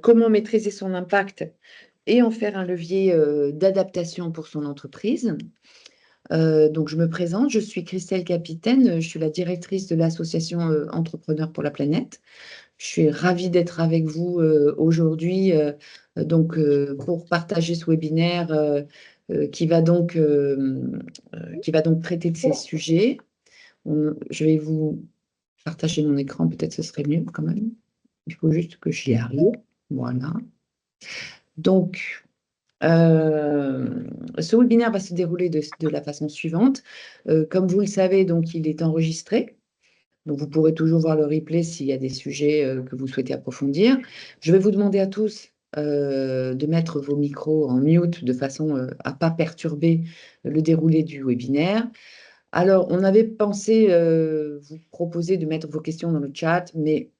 comment maîtriser son impact et en faire un levier d'adaptation pour son entreprise. Donc, je me présente, je suis Christelle Capitaine, je suis la directrice de l'association Entrepreneurs pour la planète. Je suis ravie d'être avec vous aujourd'hui pour partager ce webinaire qui va donc traiter de ces sujets. Je vais vous partager mon écran, peut-être ce serait mieux quand même. Il faut juste que j'y arrive. Voilà. Donc, ce webinaire va se dérouler de la façon suivante. Comme vous le savez, donc, il est enregistré. Donc, vous pourrez toujours voir le replay s'il y a des sujets que vous souhaitez approfondir. Je vais vous demander à tous de mettre vos micros en mute de façon à ne pas perturber le déroulé du webinaire. Alors, on avait pensé vous proposer de mettre vos questions dans le chat, mais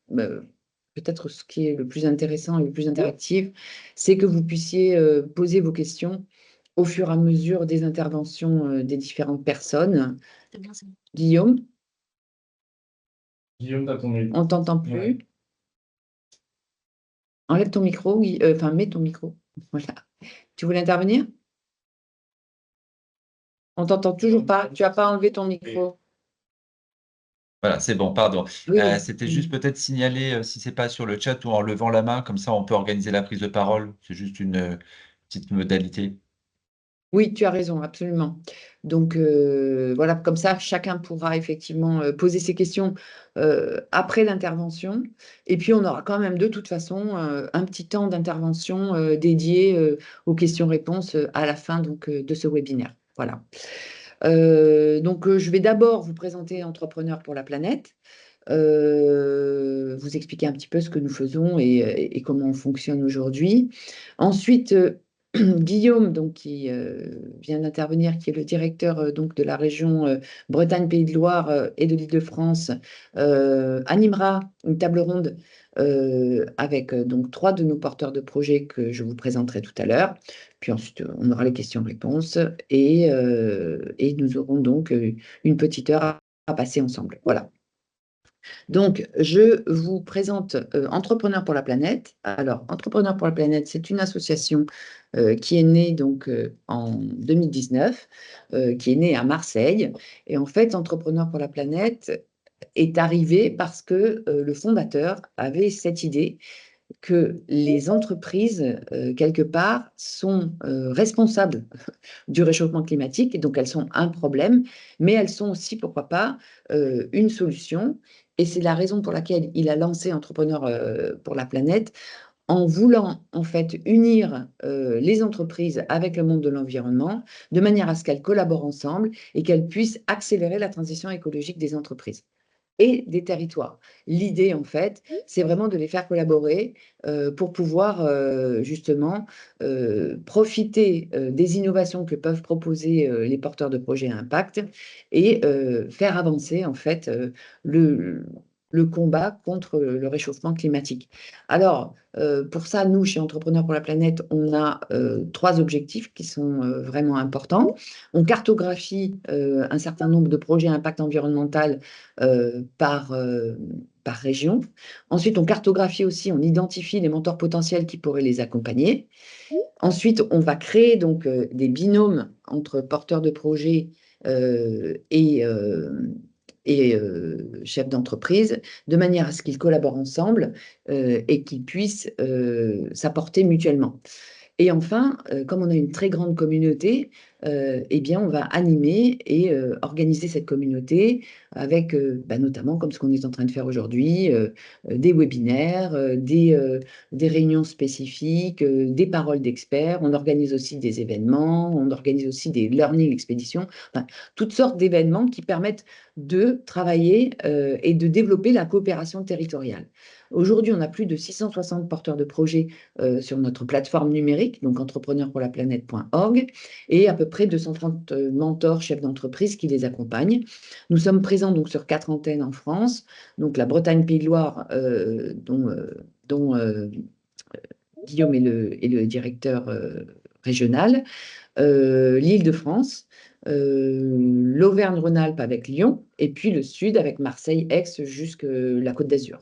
peut-être ce qui est le plus intéressant et le plus interactif, c'est que vous puissiez poser vos questions au fur et à mesure des interventions des différentes personnes. Guillaume, Guillaume, t'as ton micro. on ne t'entend plus. Ouais. Enlève ton micro, enfin, mets ton micro. Voilà. Tu voulais intervenir? On t'entend toujours pas. Tu n'as pas enlevé ton micro. Voilà, c'est bon, pardon. Oui, oui. C'était juste peut-être signaler si c'est pas sur le chat ou en levant la main, comme ça on peut organiser la prise de parole. C'est juste une petite modalité. Oui, tu as raison, absolument. Donc, voilà, comme ça, chacun pourra effectivement poser ses questions après l'intervention. Et puis, on aura quand même de toute façon un petit temps d'intervention dédié aux questions-réponses à la fin donc, de ce webinaire. Voilà. Je vais d'abord vous présenter Entrepreneurs pour la planète, vous expliquer un petit peu ce que nous faisons et comment on fonctionne aujourd'hui. Ensuite, Guillaume, donc, qui vient d'intervenir, qui est le directeur donc, de la région Bretagne-Pays de Loire et de l'Île-de-France, animera une table ronde avec donc 3 de nos porteurs de projets que je vous présenterai tout à l'heure. Puis ensuite, on aura les questions-réponses et nous aurons donc une petite heure à passer ensemble. Voilà. Donc, je vous présente Entrepreneurs pour la planète. Alors, Entrepreneurs pour la planète, c'est une association qui est née donc, en 2019, qui est née à Marseille. Et en fait, Entrepreneurs pour la planète est arrivé parce que le fondateur avait cette idée que les entreprises, quelque part, sont responsables du réchauffement climatique, et donc elles sont un problème, mais elles sont aussi, pourquoi pas, une solution. Et c'est la raison pour laquelle il a lancé Entrepreneurs pour la planète, en voulant en fait unir les entreprises avec le monde de l'environnement, de manière à ce qu'elles collaborent ensemble et qu'elles puissent accélérer la transition écologique des entreprises et des territoires. L'idée, en fait, c'est vraiment de les faire collaborer pour pouvoir justement profiter des innovations que peuvent proposer les porteurs de projets à impact et faire avancer, en fait, le combat contre le réchauffement climatique. Alors, pour ça, nous, chez Entrepreneurs pour la planète, on a 3 objectifs qui sont vraiment importants. On cartographie un certain nombre de projets à impact environnemental par région. Ensuite, on cartographie aussi, on identifie les mentors potentiels qui pourraient les accompagner. Ensuite, on va créer donc des binômes entre porteurs de projets et chefs d'entreprise, de manière à ce qu'ils collaborent ensemble et qu'ils puissent s'apporter mutuellement. Et enfin, comme on a une très grande communauté, eh bien, on va animer et organiser cette communauté avec notamment, comme ce qu'on est en train de faire aujourd'hui, des webinaires, des réunions spécifiques, des paroles d'experts. On organise aussi des événements, on organise aussi des learning expéditions, enfin, toutes sortes d'événements qui permettent de travailler et de développer la coopération territoriale. Aujourd'hui, on a plus de 660 porteurs de projets sur notre plateforme numérique, donc entrepreneurpourlaplanète.org, et à peu près 230 mentors, chefs d'entreprise qui les accompagnent. Nous sommes présents donc sur 4 antennes en France, donc la Bretagne-Pays de Loire, dont Guillaume est le directeur régional, l'Île-de-France, l'Auvergne-Rhône-Alpes avec Lyon, et puis le Sud avec Marseille, Aix, jusqu'à la Côte d'Azur.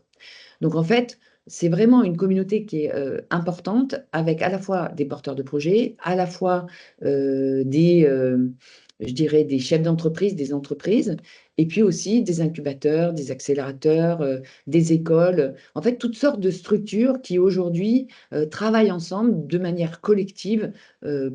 Donc en fait, c'est vraiment une communauté qui est importante, avec à la fois des porteurs de projets, à la fois je dirais, des chefs d'entreprise, des entreprises, et puis aussi des incubateurs, des accélérateurs, des écoles, en fait, toutes sortes de structures qui aujourd'hui travaillent ensemble de manière collective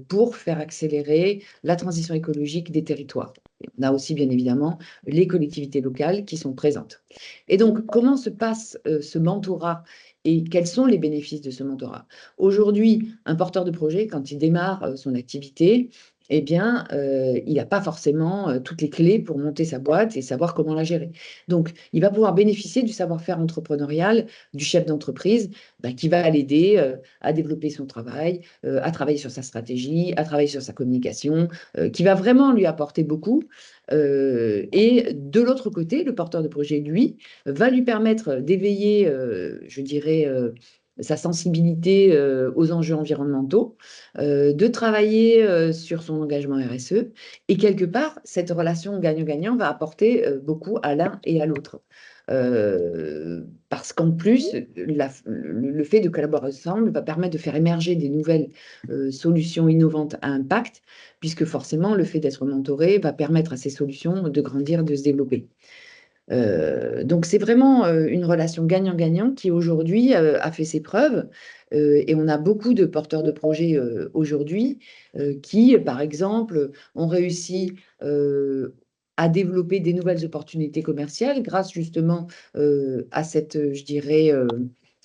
pour faire accélérer la transition écologique des territoires. On a aussi, bien évidemment, les collectivités locales qui sont présentes. Et donc, comment se passe ce mentorat et quels sont les bénéfices de ce mentorat? Aujourd'hui, un porteur de projet, quand il démarre son activité, eh bien, il n'a pas forcément toutes les clés pour monter sa boîte et savoir comment la gérer. Donc, il va pouvoir bénéficier du savoir-faire entrepreneurial du chef d'entreprise qui va l'aider à développer son travail, à travailler sur sa stratégie, à travailler sur sa communication, qui va vraiment lui apporter beaucoup. Et de l'autre côté, le porteur de projet, lui, va lui permettre d'éveiller, je dirais, sa sensibilité aux enjeux environnementaux, de travailler sur son engagement RSE. Et quelque part, cette relation gagnant-gagnant va apporter beaucoup à l'un et à l'autre. Parce qu'en plus, le fait de collaborer ensemble va permettre de faire émerger des nouvelles solutions innovantes à impact, puisque forcément, le fait d'être mentoré va permettre à ces solutions de grandir, de se développer. Donc, c'est vraiment une relation gagnant-gagnant qui aujourd'hui a fait ses preuves. Et on a beaucoup de porteurs de projets aujourd'hui qui, par exemple, ont réussi à développer des nouvelles opportunités commerciales grâce justement à cette, je dirais,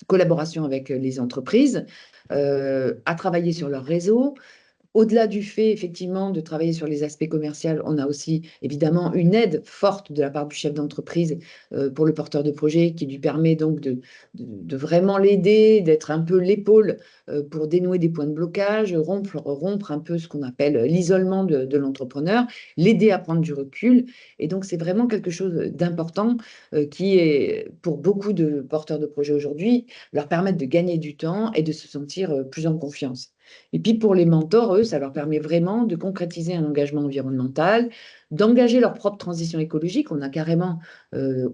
collaboration avec les entreprises, à travailler sur leur réseau. Au-delà du fait, effectivement, de travailler sur les aspects commerciaux, on a aussi évidemment une aide forte de la part du chef d'entreprise pour le porteur de projet qui lui permet donc de vraiment l'aider, d'être un peu l'épaule pour dénouer des points de blocage, rompre un peu ce qu'on appelle l'isolement de l'entrepreneur, l'aider à prendre du recul. Et donc, c'est vraiment quelque chose d'important qui est, pour beaucoup de porteurs de projets aujourd'hui, leur permettre de gagner du temps et de se sentir plus en confiance. Et puis pour les mentors, eux, ça leur permet vraiment de concrétiser un engagement environnemental, d'engager leur propre transition écologique. On a carrément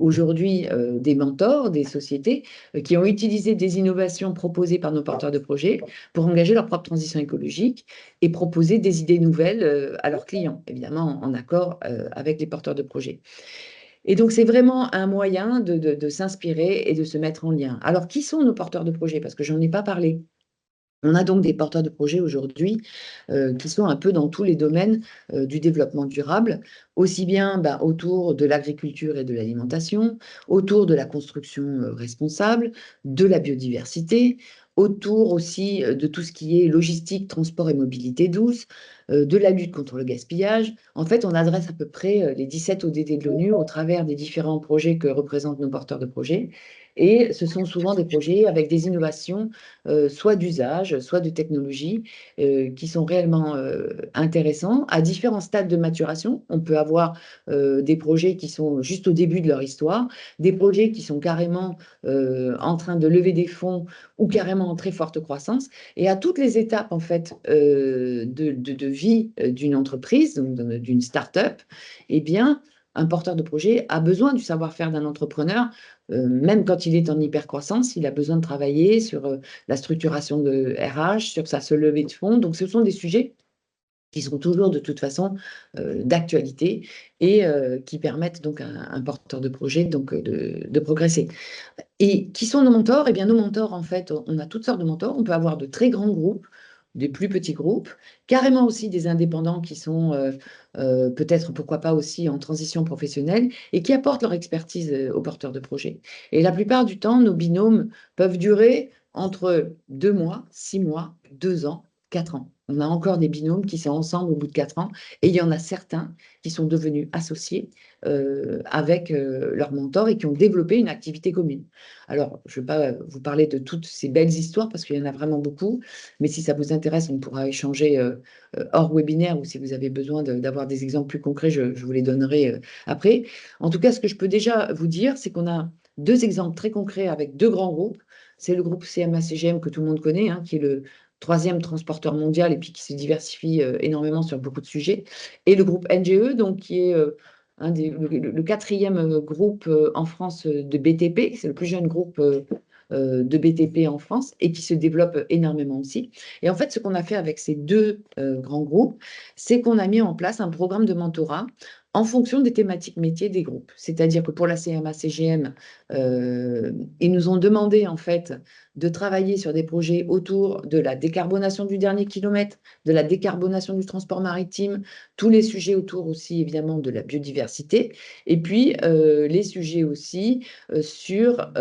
aujourd'hui des mentors, des sociétés qui ont utilisé des innovations proposées par nos porteurs de projets pour engager leur propre transition écologique et proposer des idées nouvelles à leurs clients, évidemment en accord avec les porteurs de projets. Et donc, c'est vraiment un moyen de s'inspirer et de se mettre en lien. Alors, qui sont nos porteurs de projets? Parce que je n'en ai pas parlé. On a donc des porteurs de projets aujourd'hui qui sont un peu dans tous les domaines du développement durable, aussi bien autour de l'agriculture et de l'alimentation, autour de la construction responsable, de la biodiversité, autour aussi de tout ce qui est logistique, transport et mobilité douce, de la lutte contre le gaspillage. En fait, on adresse à peu près les 17 ODD de l'ONU au travers des différents projets que représentent nos porteurs de projets. Et ce sont souvent des projets avec des innovations soit d'usage, soit de technologie, qui sont réellement intéressants à différents stades de maturation. On peut avoir des projets qui sont juste au début de leur histoire, des projets qui sont carrément en train de lever des fonds ou carrément en très forte croissance. Et à toutes les étapes en fait de vie d'une entreprise, d'une start-up, eh bien, un porteur de projet a besoin du savoir-faire d'un entrepreneur, même quand il est en hypercroissance, il a besoin de travailler sur la structuration de RH, sur sa levée de fonds. Donc, ce sont des sujets qui sont toujours de toute façon d'actualité et qui permettent donc à un porteur de projet donc, de progresser. Et qui sont nos mentors? Eh bien, nos mentors, en fait, on a toutes sortes de mentors. On peut avoir de très grands groupes, des plus petits groupes, carrément aussi des indépendants qui sont peut-être, pourquoi pas aussi en transition professionnelle et qui apportent leur expertise aux porteurs de projets. Et la plupart du temps, nos binômes peuvent durer entre 2 mois, 6 mois, 2 ans, 4 ans. On a encore des binômes qui sont ensemble au bout de 4 ans et il y en a certains qui sont devenus associés avec leur mentor et qui ont développé une activité commune. Alors, je ne vais pas vous parler de toutes ces belles histoires parce qu'il y en a vraiment beaucoup, mais si ça vous intéresse, on pourra échanger hors webinaire ou si vous avez besoin d'avoir des exemples plus concrets, je vous les donnerai après. En tout cas, ce que je peux déjà vous dire, c'est qu'on a 2 exemples très concrets avec 2 grands groupes. C'est le groupe CMA-CGM que tout le monde connaît, hein, qui est le troisième transporteur mondial et puis qui se diversifie énormément sur beaucoup de sujets. Et le groupe NGE, donc, qui est le 4e groupe en France de BTP, c'est le plus jeune groupe de BTP en France et qui se développe énormément aussi. Et en fait, ce qu'on a fait avec ces deux grands groupes, c'est qu'on a mis en place un programme de mentorat en fonction des thématiques métiers des groupes. C'est-à-dire que pour la CMA-CGM, ils nous ont demandé en fait de travailler sur des projets autour de la décarbonation du dernier kilomètre, de la décarbonation du transport maritime, tous les sujets autour aussi évidemment de la biodiversité, et puis les sujets aussi sur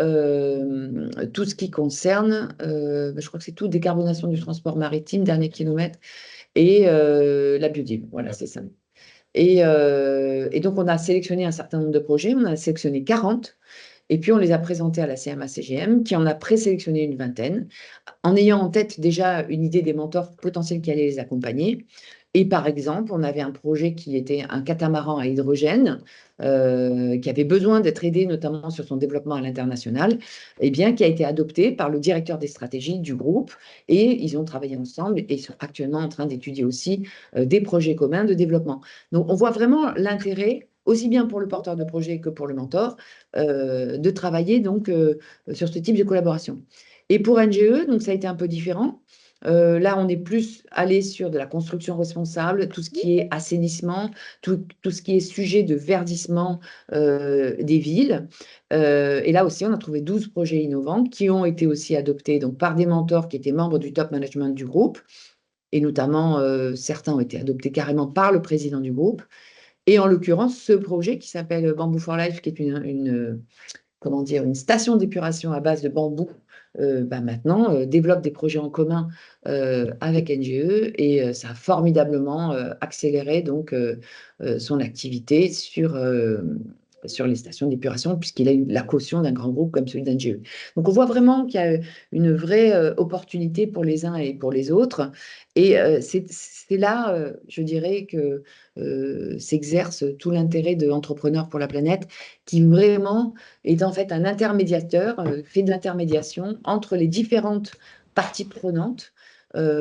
tout ce qui concerne, je crois que c'est tout, décarbonation du transport maritime, dernier kilomètre, et la biodiversité. Voilà, c'est ça. Et donc, on a sélectionné un certain nombre de projets, on en a sélectionné 40, et puis on les a présentés à la CMA-CGM, qui en a présélectionné une vingtaine, en ayant en tête déjà une idée des mentors potentiels qui allaient les accompagner. Et par exemple, on avait un projet qui était un catamaran à hydrogène, qui avait besoin d'être aidé notamment sur son développement à l'international, et bien, qui a été adopté par le directeur des stratégies du groupe. Et ils ont travaillé ensemble et ils sont actuellement en train d'étudier aussi des projets communs de développement. Donc, on voit vraiment l'intérêt, aussi bien pour le porteur de projet que pour le mentor, de travailler donc, sur ce type de collaboration. Et pour NGE, donc ça a été un peu différent. Là, on est plus allé sur de la construction responsable, tout ce qui est assainissement, tout ce qui est sujet de verdissement des villes. Et là aussi, on a trouvé 12 projets innovants qui ont été aussi adoptés donc, par des mentors qui étaient membres du top management du groupe. Et notamment, certains ont été adoptés carrément par le président du groupe. Et en l'occurrence, ce projet qui s'appelle Bamboo for Life, qui est comment dire, une station d'épuration à base de bambou, maintenant développe des projets en commun avec NGE et ça a formidablement accéléré donc, son activité sur les stations d'épuration puisqu'il a eu la caution d'un grand groupe comme celui d'NGE. Donc on voit vraiment qu'il y a une vraie opportunité pour les uns et pour les autres. Et c'est là, je dirais, que s'exerce tout l'intérêt de Entrepreneurs pour la planète, qui vraiment est en fait un intermédiateur, fait de l'intermédiation entre les différentes parties prenantes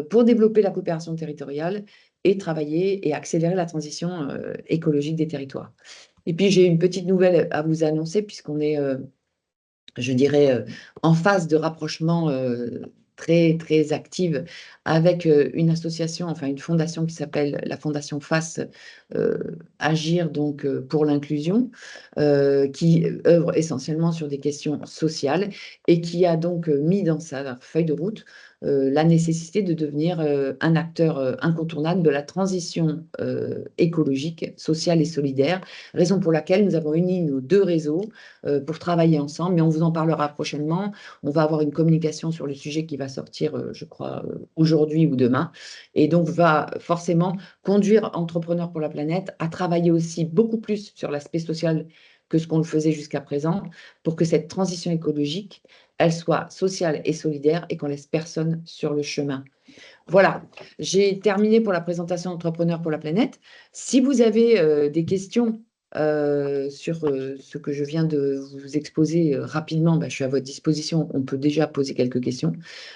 pour développer la coopération territoriale et travailler et accélérer la transition écologique des territoires. Et puis j'ai une petite nouvelle à vous annoncer puisqu'on est, je dirais, en phase de rapprochement très, très active avec une association, enfin une fondation qui s'appelle la Fondation FACE, Agir donc pour l'inclusion, qui œuvre essentiellement sur des questions sociales et qui a donc mis dans sa feuille de route la nécessité de devenir un acteur incontournable de la transition écologique, sociale et solidaire, raison pour laquelle nous avons uni nos deux réseaux pour travailler ensemble, mais on vous en parlera prochainement. On va avoir une communication sur le sujet qui va sortir, je crois, aujourd'hui ou demain, et donc va forcément conduire Entrepreneurs pour la planète à travailler aussi beaucoup plus sur l'aspect social que ce qu'on le faisait jusqu'à présent, pour que cette transition écologique, elle soit sociale et solidaire et qu'on laisse personne sur le chemin. Voilà, j'ai terminé pour la présentation d'Entrepreneurs pour la planète. Si vous avez des questions sur ce que je viens de vous exposer rapidement, je suis à votre disposition. On peut déjà poser quelques questions.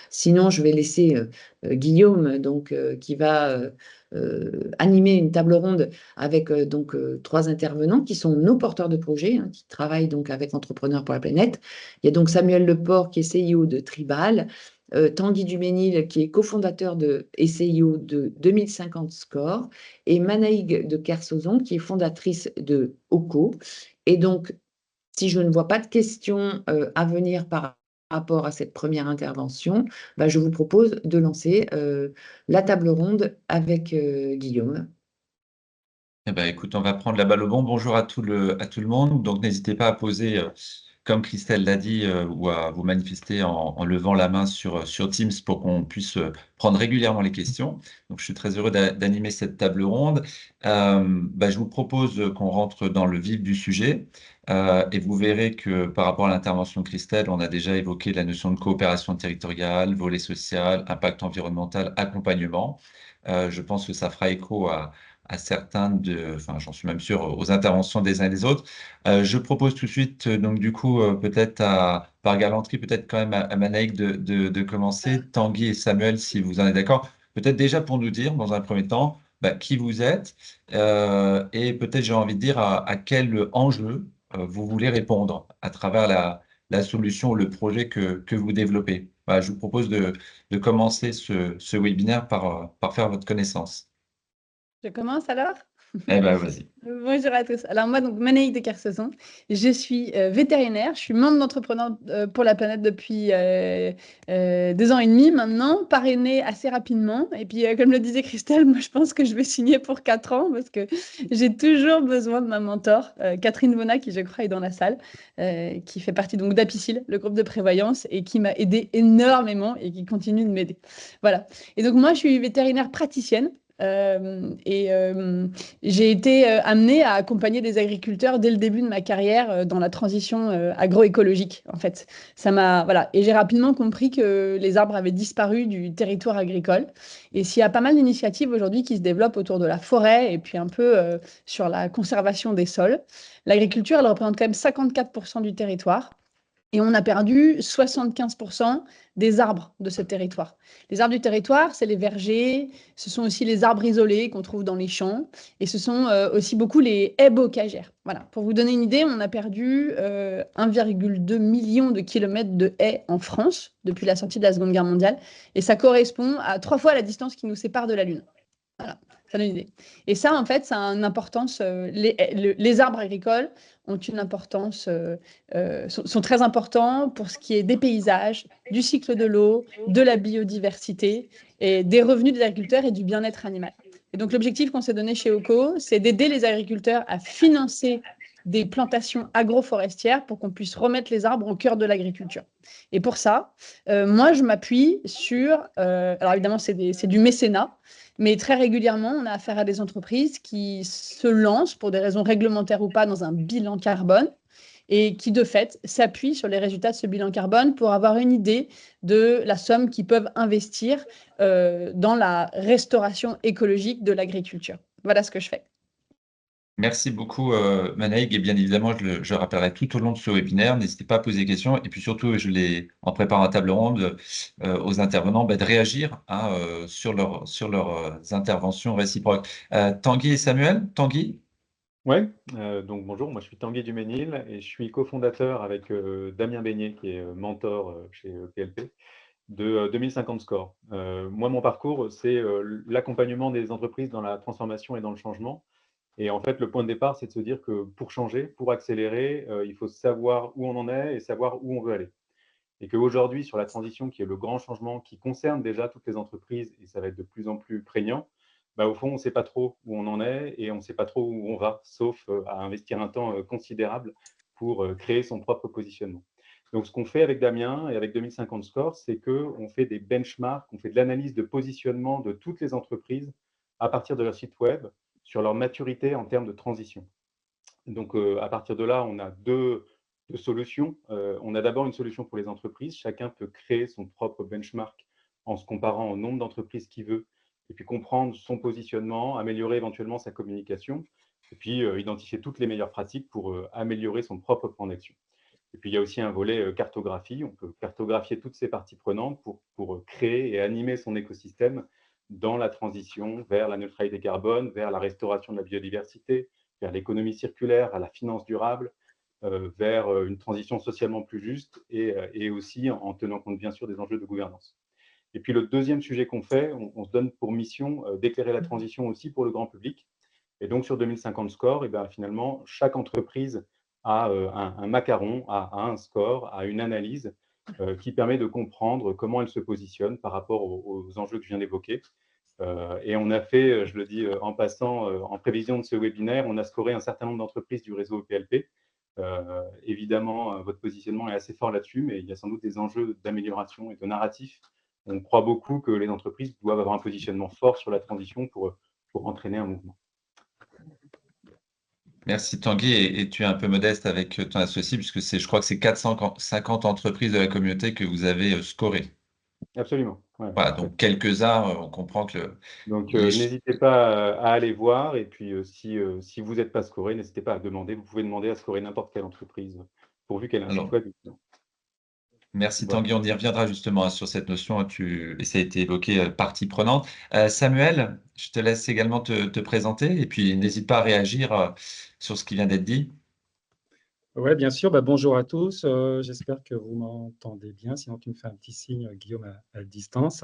Sinon, je vais laisser Guillaume, donc, qui va animer une table ronde avec donc, 3 intervenants qui sont nos porteurs de projets, qui travaillent donc avec Entrepreneurs pour la planète. Il y a donc Samuel Leport, qui est CIO de Tribal, Tanguy Duménil, qui est cofondateur et CIO de 2050 Score, et Manaïg de Kersozon, qui est fondatrice de OCO. Et donc, si je ne vois pas de questions à venir par rapport à cette première intervention, je vous propose de lancer la table ronde avec Guillaume. Eh ben, écoute, on va prendre la balle au bon. Bonjour à tout le monde. Donc, n'hésitez pas à poser, comme Christelle l'a dit, ou à vous manifester en levant la main sur Teams pour qu'on puisse prendre régulièrement les questions. Donc, je suis très heureux d'animer cette table ronde. Je vous propose qu'on rentre dans le vif du sujet. Et vous verrez que par rapport à l'intervention de Christelle, on a déjà évoqué la notion de coopération territoriale, volet social, impact environnemental, accompagnement. Je pense que ça fera écho à certains enfin, j'en suis même sûr, aux interventions des uns et des autres. Je propose tout de suite, donc du coup, peut-être par galanterie, peut-être quand même à Manaïk de commencer, Tanguy et Samuel, si vous en êtes d'accord. Peut-être déjà pour nous dire, dans un premier temps, qui vous êtes, et peut-être j'ai envie de dire à quel enjeu vous voulez répondre à travers la solution ou le projet que vous développez. Voilà, je vous propose de commencer ce webinaire par faire votre connaissance. Je commence alors? Eh ben, vas-y. Bonjour à tous. Alors moi, donc Manaïque de Kersauzon, je suis vétérinaire, je suis membre d'Entrepreneurs pour la planète depuis 2 ans et demi maintenant, parrainée assez rapidement. Et puis, comme le disait Christelle, moi je pense que je vais signer pour 4 ans parce que j'ai toujours besoin de ma mentor, Catherine Vona, qui je crois est dans la salle, qui fait partie donc d'Apicil, le groupe de prévoyance, et qui m'a aidé énormément et qui continue de m'aider. Voilà. Et donc moi, je suis vétérinaire praticienne. J'ai été amenée à accompagner des agriculteurs dès le début de ma carrière dans la transition agroécologique, en fait. Voilà. Et j'ai rapidement compris que les arbres avaient disparu du territoire agricole. Et s'il y a pas mal d'initiatives aujourd'hui qui se développent autour de la forêt et puis un peu sur la conservation des sols, l'agriculture, elle représente quand même 54% du territoire. Et on a perdu 75% des arbres de ce territoire. Les arbres du territoire, c'est les vergers, ce sont aussi les arbres isolés qu'on trouve dans les champs, et ce sont aussi beaucoup les haies bocagères. Voilà. Pour vous donner une idée, on a perdu 1,2 million de kilomètres de haies en France depuis la sortie de la Seconde Guerre mondiale, et ça correspond à 3 fois la distance qui nous sépare de la Lune. Voilà, ça donne une idée. Et ça, en fait, ça a une importance. Les arbres agricoles ont une importance, sont très importants pour ce qui est des paysages, du cycle de l'eau, de la biodiversité et des revenus des agriculteurs et du bien-être animal. Et donc, l'objectif qu'on s'est donné chez OCO, c'est d'aider les agriculteurs à financer des plantations agroforestières pour qu'on puisse remettre les arbres au cœur de l'agriculture. Et pour ça, moi, je m'appuie sur, alors évidemment, c'est du mécénat, mais très régulièrement, on a affaire à des entreprises qui se lancent, pour des raisons réglementaires ou pas, dans un bilan carbone et qui, de fait, s'appuient sur les résultats de ce bilan carbone pour avoir une idée de la somme qu'ils peuvent investir dans la restauration écologique de l'agriculture. Voilà ce que je fais. Merci beaucoup, Manaïg. Et bien évidemment, je rappellerai tout au long de ce webinaire. N'hésitez pas à poser des questions. Et puis surtout, en préparant la table ronde aux intervenants, de réagir hein, sur leurs interventions réciproques. Tanguy et Samuel, Tanguy? Ouais, donc bonjour, moi je suis Tanguy Duménil et je suis cofondateur avec Damien Beignet, qui est mentor chez PLP, de 2050 Score. Moi, mon parcours, c'est l'accompagnement des entreprises dans la transformation et dans le changement. Et en fait, le point de départ, c'est de se dire que pour changer, pour accélérer, il faut savoir où on en est et savoir où on veut aller. Et qu'aujourd'hui, sur la transition, qui est le grand changement qui concerne déjà toutes les entreprises, et ça va être de plus en plus prégnant, au fond, on ne sait pas trop où on en est et on ne sait pas trop où on va, sauf à investir un temps considérable pour créer son propre positionnement. Donc, ce qu'on fait avec Damien et avec 2050 Score, c'est qu'on fait des benchmarks, on fait de l'analyse de positionnement de toutes les entreprises à partir de leur site web sur leur maturité en termes de transition. Donc, à partir de là, on a deux solutions. On a d'abord une solution pour les entreprises. Chacun peut créer son propre benchmark en se comparant au nombre d'entreprises qu'il veut, et puis comprendre son positionnement, améliorer éventuellement sa communication, et puis identifier toutes les meilleures pratiques pour améliorer son propre plan d'action. Et puis, il y a aussi un volet cartographie. On peut cartographier toutes ces parties prenantes pour créer et animer son écosystème dans la transition vers la neutralité carbone, vers la restauration de la biodiversité, vers l'économie circulaire, à la finance durable, vers une transition socialement plus juste et aussi en tenant compte bien sûr des enjeux de gouvernance. Et puis le deuxième sujet qu'on fait, on se donne pour mission d'éclairer la transition aussi pour le grand public. Et donc sur 2050 Score, et finalement, chaque entreprise a un macaron, a un score, a une analyse qui permet de comprendre comment elle se positionne par rapport aux enjeux que je viens d'évoquer. Et on a fait, je le dis en passant, en prévision de ce webinaire, on a scoré un certain nombre d'entreprises du réseau PLP. Évidemment, votre positionnement est assez fort là-dessus, mais il y a sans doute des enjeux d'amélioration et de narratif. On croit beaucoup que les entreprises doivent avoir un positionnement fort sur la transition pour entraîner un mouvement. Merci Tanguy, et tu es un peu modeste avec ton associé, puisque je crois que c'est 450 entreprises de la communauté que vous avez scorées. Absolument. Ouais, voilà, donc quelques-uns, on comprend que donc n'hésitez pas à aller voir, et puis si vous n'êtes pas scoré, n'hésitez pas à demander. Vous pouvez demander à scorer n'importe quelle entreprise, pourvu qu'elle ait un site web. Merci voilà. Tanguy, on y reviendra justement sur cette notion, et ça a été évoqué, partie prenante. Samuel, je te laisse également te présenter, et puis n'hésite pas à réagir sur ce qui vient d'être dit. Oui, bien sûr. Bonjour à tous. J'espère que vous m'entendez bien. Sinon, tu me fais un petit signe, Guillaume, à distance.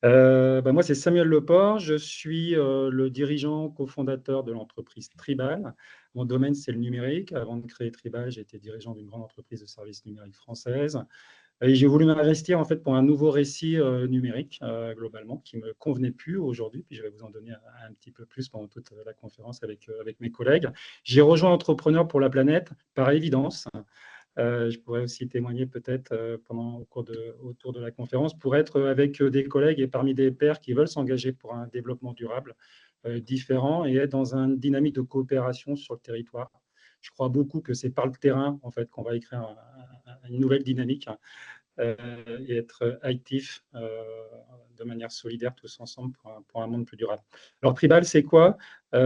Moi, c'est Samuel Leport. Je suis le dirigeant cofondateur de l'entreprise Tribal. Mon domaine, c'est le numérique. Avant de créer Tribal, j'ai été dirigeant d'une grande entreprise de services numériques française. Et j'ai voulu m'investir en fait pour un nouveau récit numérique globalement qui me convenait plus aujourd'hui. Puis je vais vous en donner un petit peu plus pendant toute la conférence avec mes collègues. J'ai rejoint Entrepreneurs pour la planète par évidence. Je pourrais aussi témoigner peut-être autour de la conférence pour être avec des collègues et parmi des pairs qui veulent s'engager pour un développement durable différent et être dans une dynamique de coopération sur le territoire. Je crois beaucoup que c'est par le terrain en fait qu'on va écrire une nouvelle dynamique et être actifs de manière solidaire tous ensemble pour un monde plus durable. Alors, Tribal, c'est quoi? Faut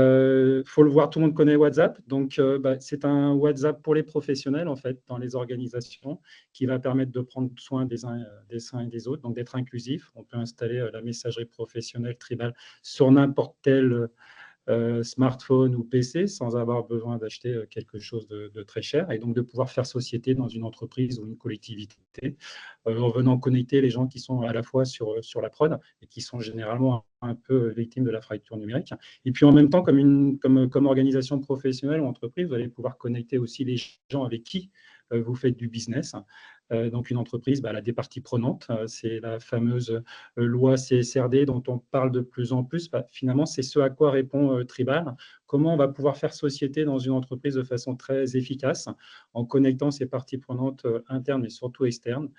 le voir, tout le monde connaît WhatsApp. Donc, c'est un WhatsApp pour les professionnels, en fait, dans les organisations, qui va permettre de prendre soin des uns et des autres, donc d'être inclusif. On peut installer la messagerie professionnelle Tribal sur n'importe quel smartphone ou PC sans avoir besoin d'acheter quelque chose de très cher et donc de pouvoir faire société dans une entreprise ou une collectivité en venant connecter les gens qui sont à la fois sur la prod et qui sont généralement un peu victimes de la fracture numérique. Et puis en même temps, comme organisation professionnelle ou entreprise, vous allez pouvoir connecter aussi les gens avec qui vous faites du business. Donc une entreprise, elle a des parties prenantes. C'est la fameuse loi CSRD dont on parle de plus en plus. Finalement, c'est ce à quoi répond Tribal. Comment on va pouvoir faire société dans une entreprise de façon très efficace en connectant ces parties prenantes internes et surtout externes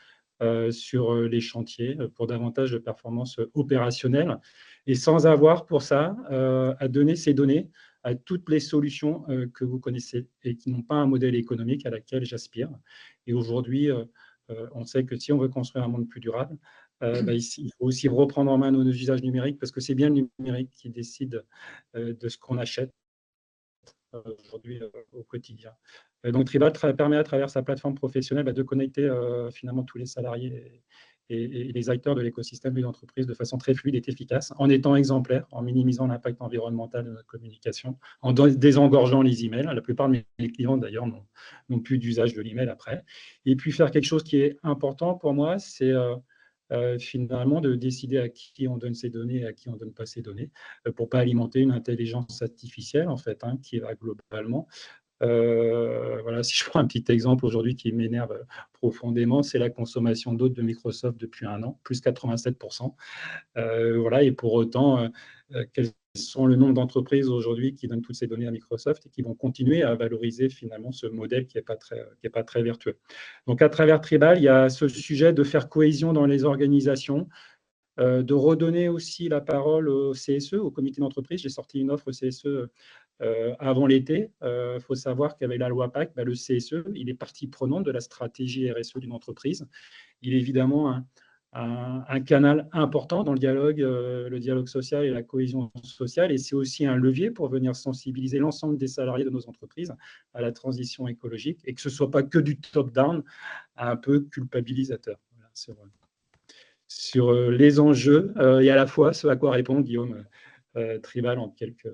sur les chantiers pour davantage de performances opérationnelles et sans avoir pour ça à donner ces données à toutes les solutions que vous connaissez et qui n'ont pas un modèle économique à laquelle j'aspire. Et aujourd'hui, on sait que si on veut construire un monde plus durable, il faut aussi reprendre en main nos usages numériques parce que c'est bien le numérique qui décide de ce qu'on achète aujourd'hui au quotidien. Donc Tribal permet à travers sa plateforme professionnelle de connecter finalement tous les salariés et les acteurs de l'écosystème d'une entreprise de façon très fluide et efficace, en étant exemplaire, en minimisant l'impact environnemental de notre communication, en désengorgeant les emails. La plupart de mes clients, d'ailleurs, n'ont plus d'usage de l'email après. Et puis faire quelque chose qui est important pour moi, c'est finalement de décider à qui on donne ces données et à qui on ne donne pas ces données, pour ne pas alimenter une intelligence artificielle, en fait, qui va globalement voilà, si je prends un petit exemple aujourd'hui qui m'énerve profondément, c'est la consommation d'eau de Microsoft depuis un an, plus 87%. Voilà, et pour autant, quels sont le nombre d'entreprises aujourd'hui qui donnent toutes ces données à Microsoft et qui vont continuer à valoriser finalement ce modèle qui n'est pas très vertueux. Donc, à travers Tribal, il y a ce sujet de faire cohésion dans les organisations, de redonner aussi la parole au CSE, au comité d'entreprise. J'ai sorti une offre CSE avant l'été. Il faut savoir qu'avec la loi PAC, le CSE, il est partie prenante de la stratégie RSE d'une entreprise. Il est évidemment un canal important dans le dialogue social et la cohésion sociale, et c'est aussi un levier pour venir sensibiliser l'ensemble des salariés de nos entreprises à la transition écologique, et que ce ne soit pas que du top-down, un peu culpabilisateur. Voilà, sur les enjeux et à la fois ce à quoi répond Guillaume Tribal en quelques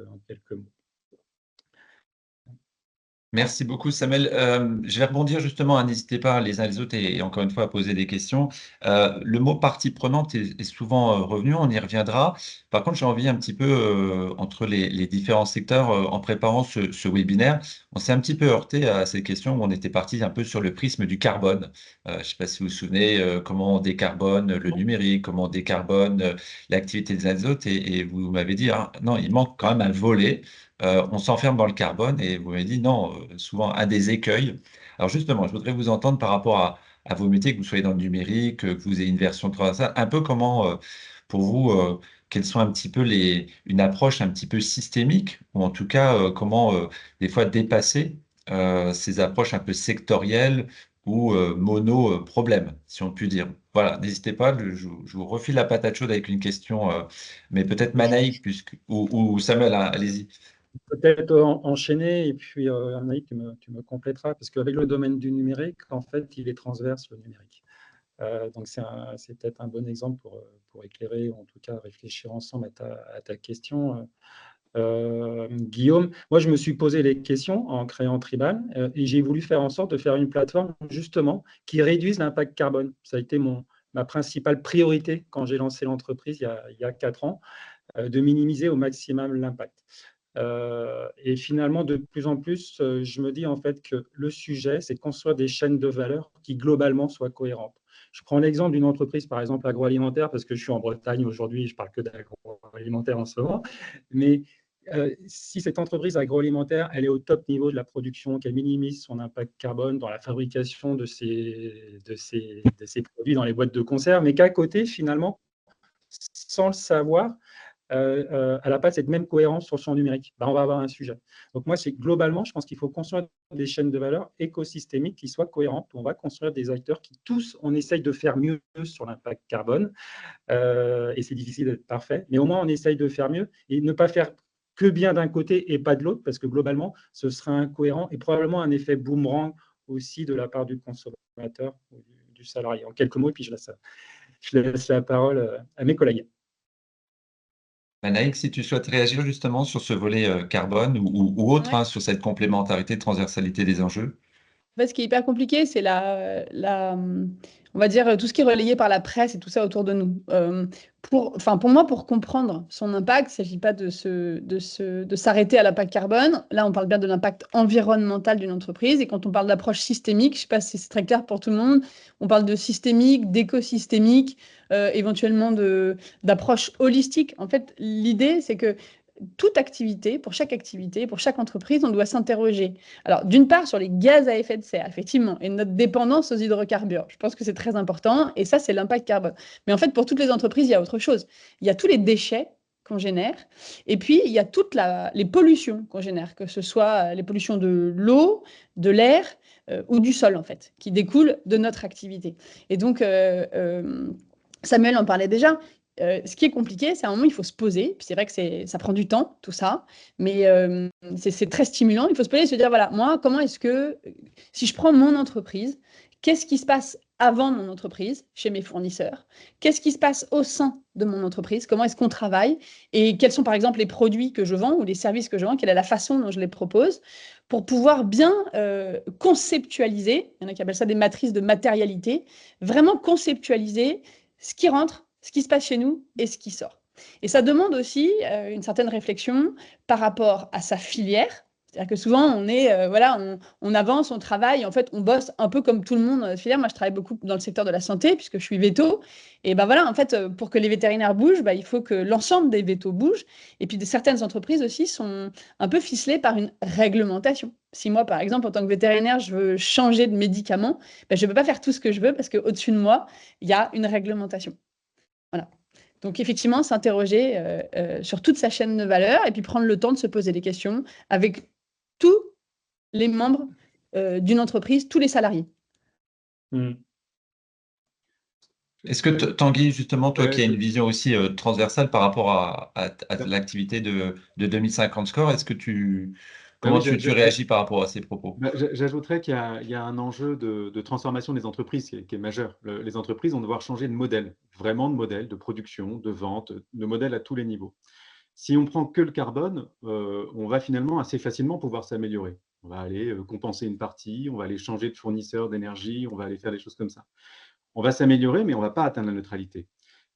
mots. Merci beaucoup, Samuel. Je vais rebondir justement, n'hésitez pas les uns les autres et encore une fois à poser des questions. Le mot partie prenante est souvent revenu, on y reviendra. Par contre, j'ai envie un petit peu, entre les différents secteurs, en préparant ce webinaire, on s'est un petit peu heurté à ces questions où on était parti un peu sur le prisme du carbone. Je ne sais pas si vous vous souvenez, comment on décarbone le numérique, comment on décarbone l'activité des uns des autres, et vous m'avez dit, ah, non, il manque quand même un volet. On s'enferme dans le carbone et vous m'avez dit non, souvent un des écueils. Alors justement, je voudrais vous entendre par rapport à vos métiers, que vous soyez dans le numérique, que vous ayez une version 3, un peu comment, pour vous, quelles sont un petit peu une approche un petit peu systémique, ou en tout cas, comment des fois dépasser ces approches un peu sectorielles ou mono-problèmes, si on peut dire. Voilà, n'hésitez pas, je vous refile la patate chaude avec une question, mais peut-être Manaïk, ou Samuel, hein, allez-y. Peut-être enchaîner, et puis Anaïs, tu me compléteras, parce qu'avec le domaine du numérique, en fait, il est transverse, le numérique. Donc, c'est peut-être un bon exemple pour éclairer, ou en tout cas réfléchir ensemble à ta question. Guillaume. Moi, je me suis posé les questions en créant Tribal et j'ai voulu faire en sorte de faire une plateforme justement qui réduise l'impact carbone. Ça a été ma principale priorité quand j'ai lancé l'entreprise il y a 4 ans, de minimiser au maximum l'impact. Et finalement, de plus en plus, je me dis en fait que le sujet, c'est construire des chaînes de valeur qui globalement soient cohérentes. Je prends l'exemple d'une entreprise, par exemple agroalimentaire, parce que je suis en Bretagne aujourd'hui, je parle que d'agroalimentaire en ce moment. Mais si cette entreprise agroalimentaire, elle est au top niveau de la production, qu'elle minimise son impact carbone dans la fabrication de ses produits dans les boîtes de conserve, mais qu'à côté, finalement, sans le savoir, elle n'a pas cette même cohérence sur son numérique, on va avoir un sujet. Donc moi, c'est globalement, je pense qu'il faut construire des chaînes de valeur écosystémiques qui soient cohérentes. On va construire des acteurs qui tous, on essaye de faire mieux sur l'impact carbone, et c'est difficile d'être parfait, mais au moins on essaye de faire mieux et ne pas faire que bien d'un côté et pas de l'autre, parce que globalement, ce sera incohérent et probablement un effet boomerang aussi de la part du consommateur ou du salarié. En quelques mots, et puis je laisse la parole à mes collègues. Naïk, si tu souhaites réagir justement sur ce volet carbone ou autre, Ouais. hein, sur cette complémentarité, transversalité des enjeux. En fait, ce qui est hyper compliqué, c'est on va dire, tout ce qui est relayé par la presse et tout ça autour de nous. Pour moi, pour comprendre son impact, il ne s'agit pas de s'arrêter à l'impact carbone. Là, on parle bien de l'impact environnemental d'une entreprise. Et quand on parle d'approche systémique, je ne sais pas si c'est très clair pour tout le monde, on parle de systémique, d'écosystémique, éventuellement d'approche holistique. En fait, l'idée, c'est que toute activité, pour chaque entreprise, on doit s'interroger. Alors, d'une part, sur les gaz à effet de serre, effectivement, et notre dépendance aux hydrocarbures. Je pense que c'est très important, et ça, c'est l'impact carbone. Mais en fait, pour toutes les entreprises, il y a autre chose. Il y a tous les déchets qu'on génère, et puis il y a toutes les pollutions qu'on génère, que ce soit les pollutions de l'eau, de l'air ou du sol, en fait, qui découlent de notre activité. Et donc, Samuel en parlait déjà. Ce qui est compliqué, c'est à un moment, il faut se poser. Puis c'est vrai que ça prend du temps, tout ça, mais c'est très stimulant. Il faut se poser et se dire, voilà, moi, comment est-ce que, si je prends mon entreprise, qu'est-ce qui se passe avant mon entreprise, chez mes fournisseurs? Qu'est-ce qui se passe au sein de mon entreprise? Comment est-ce qu'on travaille? Et quels sont, par exemple, les produits que je vends ou les services que je vends? Quelle est la façon dont je les propose? Pour pouvoir bien conceptualiser, il y en a qui appellent ça des matrices de matérialité, vraiment conceptualiser ce qui rentre, ce qui se passe chez nous et ce qui sort. Et ça demande aussi une certaine réflexion par rapport à sa filière. C'est-à-dire que souvent, on avance, on travaille, en fait, on bosse un peu comme tout le monde dans la filière. Moi, je travaille beaucoup dans le secteur de la santé, puisque je suis véto. Et ben voilà, en fait, pour que les vétérinaires bougent, il faut que l'ensemble des vétos bougent. Et puis, certaines entreprises aussi sont un peu ficelées par une réglementation. Si moi, par exemple, en tant que vétérinaire, je veux changer de médicament, je ne peux pas faire tout ce que je veux parce qu'au-dessus de moi, il y a une réglementation. Voilà. Donc, effectivement, s'interroger sur toute sa chaîne de valeur et puis prendre le temps de se poser des questions avec tous les membres d'une entreprise, tous les salariés. Est-ce que Tanguy, justement, toi qui as une vision aussi transversale par rapport à l'activité de 2050 Score, comment tu réagis par rapport à ces propos? J'ajouterais qu'il y a un enjeu de transformation des entreprises qui est majeur. Les entreprises vont devoir changer de modèle, vraiment de modèle, de production, de vente, de modèle à tous les niveaux. Si on prend que le carbone, on va finalement assez facilement pouvoir s'améliorer. On va aller compenser une partie, on va aller changer de fournisseur d'énergie, on va aller faire des choses comme ça. On va s'améliorer, mais on ne va pas atteindre la neutralité.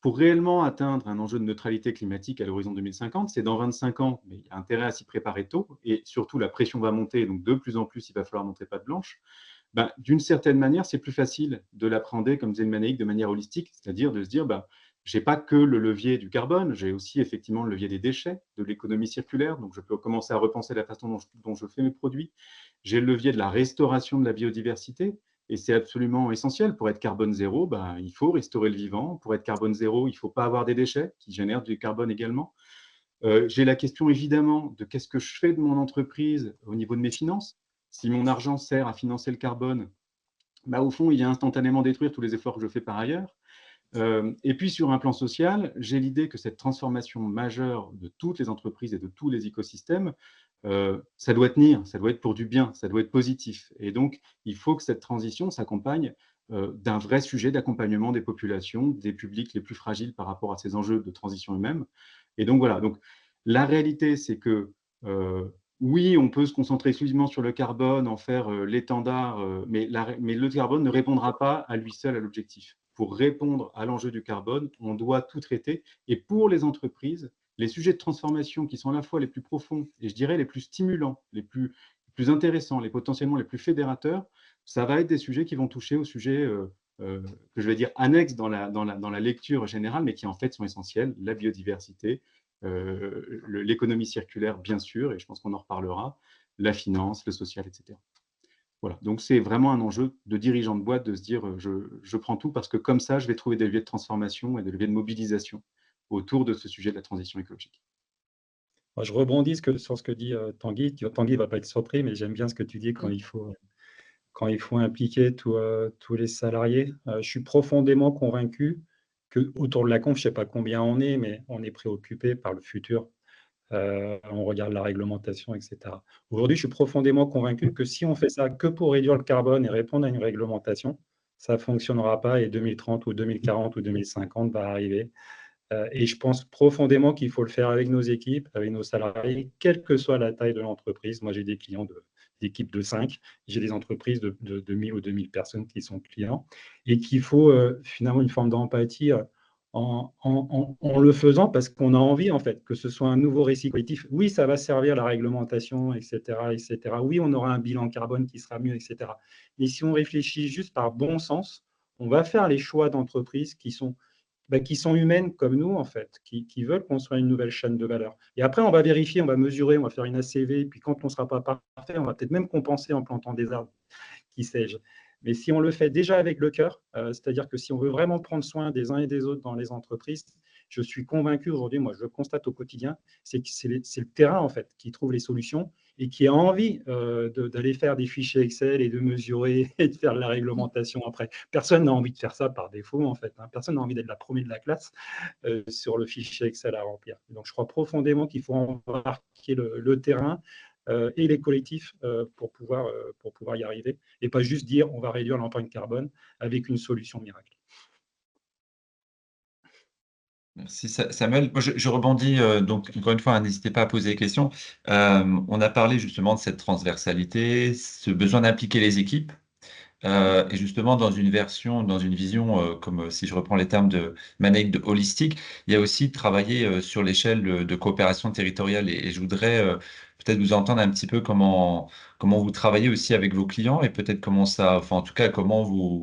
Pour réellement atteindre un enjeu de neutralité climatique à l'horizon 2050, c'est dans 25 ans, mais il y a intérêt à s'y préparer tôt, et surtout la pression va monter, donc de plus en plus, il va falloir montrer patte blanche. D'une certaine manière, c'est plus facile de l'appréhender, comme disait le Manéique, de manière holistique, c'est-à-dire de se dire, je n'ai pas que le levier du carbone, j'ai aussi effectivement le levier des déchets, de l'économie circulaire, donc je peux commencer à repenser la façon dont je fais mes produits. J'ai le levier de la restauration de la biodiversité, et c'est absolument essentiel. Pour être carbone zéro, il faut restaurer le vivant. Pour être carbone zéro, il ne faut pas avoir des déchets qui génèrent du carbone également. J'ai la question évidemment de qu'est-ce que je fais de mon entreprise au niveau de mes finances. Si mon argent sert à financer le carbone, au fond, il vient instantanément détruire tous les efforts que je fais par ailleurs. Et puis sur un plan social, j'ai l'idée que cette transformation majeure de toutes les entreprises et de tous les écosystèmes, ça doit tenir, ça doit être pour du bien, ça doit être positif. Et donc, il faut que cette transition s'accompagne d'un vrai sujet d'accompagnement des populations, des publics les plus fragiles par rapport à ces enjeux de transition eux-mêmes. Et donc voilà, donc La réalité, c'est que oui, on peut se concentrer exclusivement sur le carbone, en faire l'étendard, mais le carbone ne répondra pas à lui seul à l'objectif. Pour répondre à l'enjeu du carbone, on doit tout traiter. Et pour les entreprises, les sujets de transformation qui sont à la fois les plus profonds et je dirais les plus stimulants, les plus intéressants, les potentiellement les plus fédérateurs, ça va être des sujets qui vont toucher aux sujets que je vais dire annexes dans la lecture générale, mais qui en fait sont essentiels, la biodiversité, l'économie circulaire, bien sûr, et je pense qu'on en reparlera, la finance, le social, etc. Voilà. Donc, c'est vraiment un enjeu de dirigeant de boîte de se dire je prends tout parce que comme ça, je vais trouver des leviers de transformation et des leviers de mobilisation autour de ce sujet de la transition écologique. Moi, je rebondis sur ce que dit Tanguy. Tanguy ne va pas être surpris, mais j'aime bien ce que tu dis quand il faut impliquer tous les salariés. Je suis profondément convaincu qu'autour de la conf, je ne sais pas combien on est, mais on est préoccupé par le futur. On regarde la réglementation, etc. Aujourd'hui, je suis profondément convaincu que si on fait ça que pour réduire le carbone et répondre à une réglementation, ça ne fonctionnera pas et 2030 ou 2040 ou 2050 va arriver. Et je pense profondément qu'il faut le faire avec nos équipes, avec nos salariés, quelle que soit la taille de l'entreprise. Moi, j'ai des clients d'équipes de 5, j'ai des entreprises de 1000 ou 2000 personnes qui sont clients, et qu'il faut finalement une forme d'empathie en le faisant parce qu'on a envie, en fait, que ce soit un nouveau récit collectif. Oui, ça va servir la réglementation, etc., etc. Oui, on aura un bilan carbone qui sera mieux, etc. Mais si on réfléchit juste par bon sens, on va faire les choix d'entreprises qui sont humaines comme nous, en fait, qui veulent construire une nouvelle chaîne de valeur. Et après, on va vérifier, on va mesurer, on va faire une ACV, et puis quand on ne sera pas parfait, on va peut-être même compenser en plantant des arbres, qui sais-je. Mais si on le fait déjà avec le cœur, c'est-à-dire que si on veut vraiment prendre soin des uns et des autres dans les entreprises, je suis convaincu aujourd'hui, moi je le constate au quotidien, c'est que c'est le terrain en fait qui trouve les solutions et qui a envie d'aller faire des fichiers Excel et de mesurer et de faire de la réglementation après. Personne n'a envie de faire ça par défaut en fait. Hein. Personne n'a envie d'être la première de la classe sur le fichier Excel à remplir. Donc je crois profondément qu'il faut embarquer le terrain et les collectifs pour pouvoir y arriver et pas juste dire on va réduire l'empreinte carbone avec une solution miracle. Merci Samuel. Moi, je rebondis, donc encore une fois, hein, n'hésitez pas à poser des questions. On a parlé justement de cette transversalité, ce besoin d'impliquer les équipes. Et justement, dans une vision, comme si je reprends les termes de Maneik, de holistique, il y a aussi travailler sur l'échelle de coopération territoriale. Et je voudrais peut-être vous entendre un petit peu comment vous travaillez aussi avec vos clients et peut-être enfin en tout cas,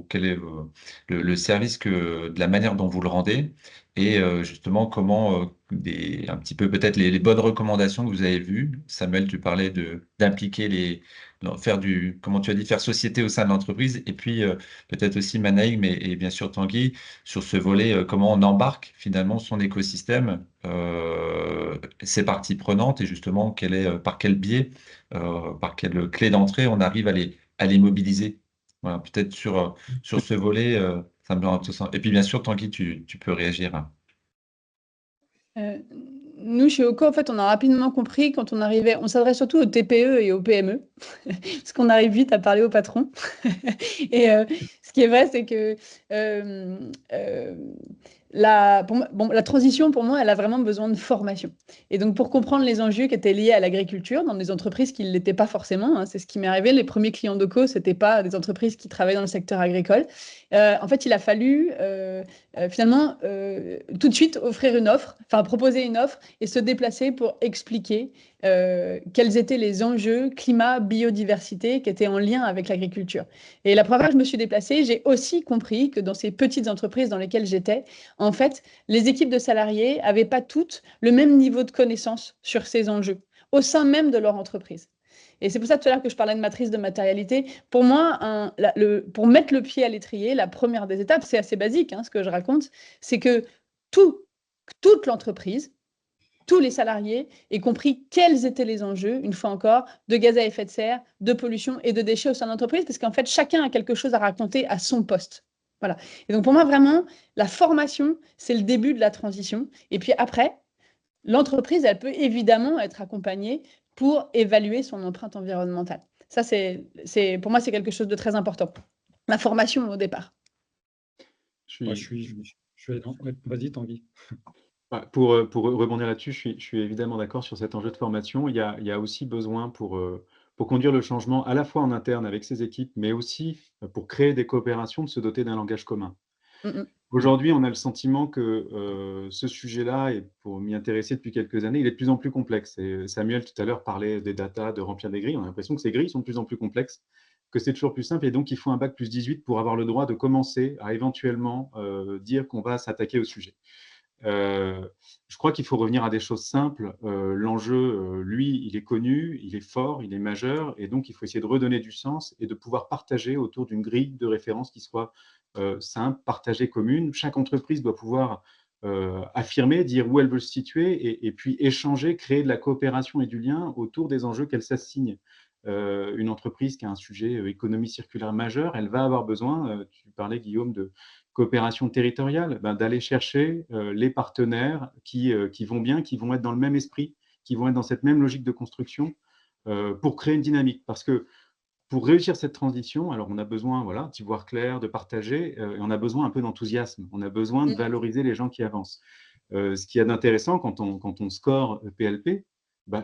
quel est le service de la manière dont vous le rendez et justement comment un petit peu peut-être les bonnes recommandations que vous avez vues. Samuel, tu parlais d'impliquer faire comment tu as dit, faire société au sein de l'entreprise, et puis peut-être aussi Manaïm et bien sûr Tanguy, sur ce volet, comment on embarque finalement son écosystème, ses parties prenantes, et justement par quel biais, par quelle clé d'entrée on arrive à les mobiliser. Voilà, peut-être sur ce volet, ça me semble intéressant. Et puis bien sûr, Tanguy, tu peux réagir. Hein. Nous, chez OCO, en fait, on a rapidement compris quand on s'adresse surtout aux TPE et aux PME, parce qu'on arrive vite à parler au patron. Et ce qui est vrai, c'est que la transition, pour moi, elle a vraiment besoin de formation. Et donc, pour comprendre les enjeux qui étaient liés à l'agriculture dans des entreprises qui ne l'étaient pas forcément, hein, c'est ce qui m'est arrivé. Les premiers clients d'OCO, ce n'étaient pas des entreprises qui travaillaient dans le secteur agricole. En fait, il a fallu finalement tout de suite proposer une offre et se déplacer pour expliquer quels étaient les enjeux climat, biodiversité qui étaient en lien avec l'agriculture. Et la première fois que je me suis déplacée, j'ai aussi compris que dans ces petites entreprises dans lesquelles j'étais, en fait, les équipes de salariés n'avaient pas toutes le même niveau de connaissance sur ces enjeux au sein même de leur entreprise. Et c'est pour ça tout à l'heure que je parlais de matrice de matérialité. Pour moi, pour mettre le pied à l'étrier, la première des étapes, c'est assez basique, hein, ce que je raconte, c'est que toute l'entreprise, tous les salariés aient compris quels étaient les enjeux, une fois encore, de gaz à effet de serre, de pollution et de déchets au sein de l'entreprise, parce qu'en fait, chacun a quelque chose à raconter à son poste. Voilà. Et donc, pour moi, vraiment, la formation, c'est le début de la transition. Et puis après, l'entreprise, elle peut évidemment être accompagnée pour évaluer son empreinte environnementale. Ça, pour moi, c'est quelque chose de très important. La formation au départ. Vas-y, Tanguy. Pour rebondir là-dessus, je suis évidemment d'accord sur cet enjeu de formation. Il y a aussi besoin pour conduire le changement à la fois en interne avec ses équipes, mais aussi pour créer des coopérations, de se doter d'un langage commun. Mm. Aujourd'hui, on a le sentiment que ce sujet-là, et pour m'y intéresser depuis quelques années, il est de plus en plus complexe. Et Samuel, tout à l'heure, parlait des data, de remplir des grilles. On a l'impression que ces grilles sont de plus en plus complexes, que c'est toujours plus simple. Et donc, il faut un bac plus 18 pour avoir le droit de commencer à éventuellement dire qu'on va s'attaquer au sujet. Je crois qu'il faut revenir à des choses simples. L'enjeu, lui, il est connu, il est fort, il est majeur, et donc il faut essayer de redonner du sens et de pouvoir partager autour d'une grille de référence qui soit simple, partagée, commune. Chaque entreprise doit pouvoir affirmer, dire où elle veut se situer, et puis échanger, créer de la coopération et du lien autour des enjeux qu'elle s'assigne. Une entreprise qui a un sujet économie circulaire majeur, elle va avoir besoin, tu parlais Guillaume, de coopération territoriale, d'aller chercher les partenaires qui vont bien, qui vont être dans le même esprit, qui vont être dans cette même logique de construction pour créer une dynamique. Parce que pour réussir cette transition, alors on a besoin d'y voir clair, de partager, et on a besoin un peu d'enthousiasme, on a besoin de valoriser les gens qui avancent. Ce qu'il y a d'intéressant quand on score PLP,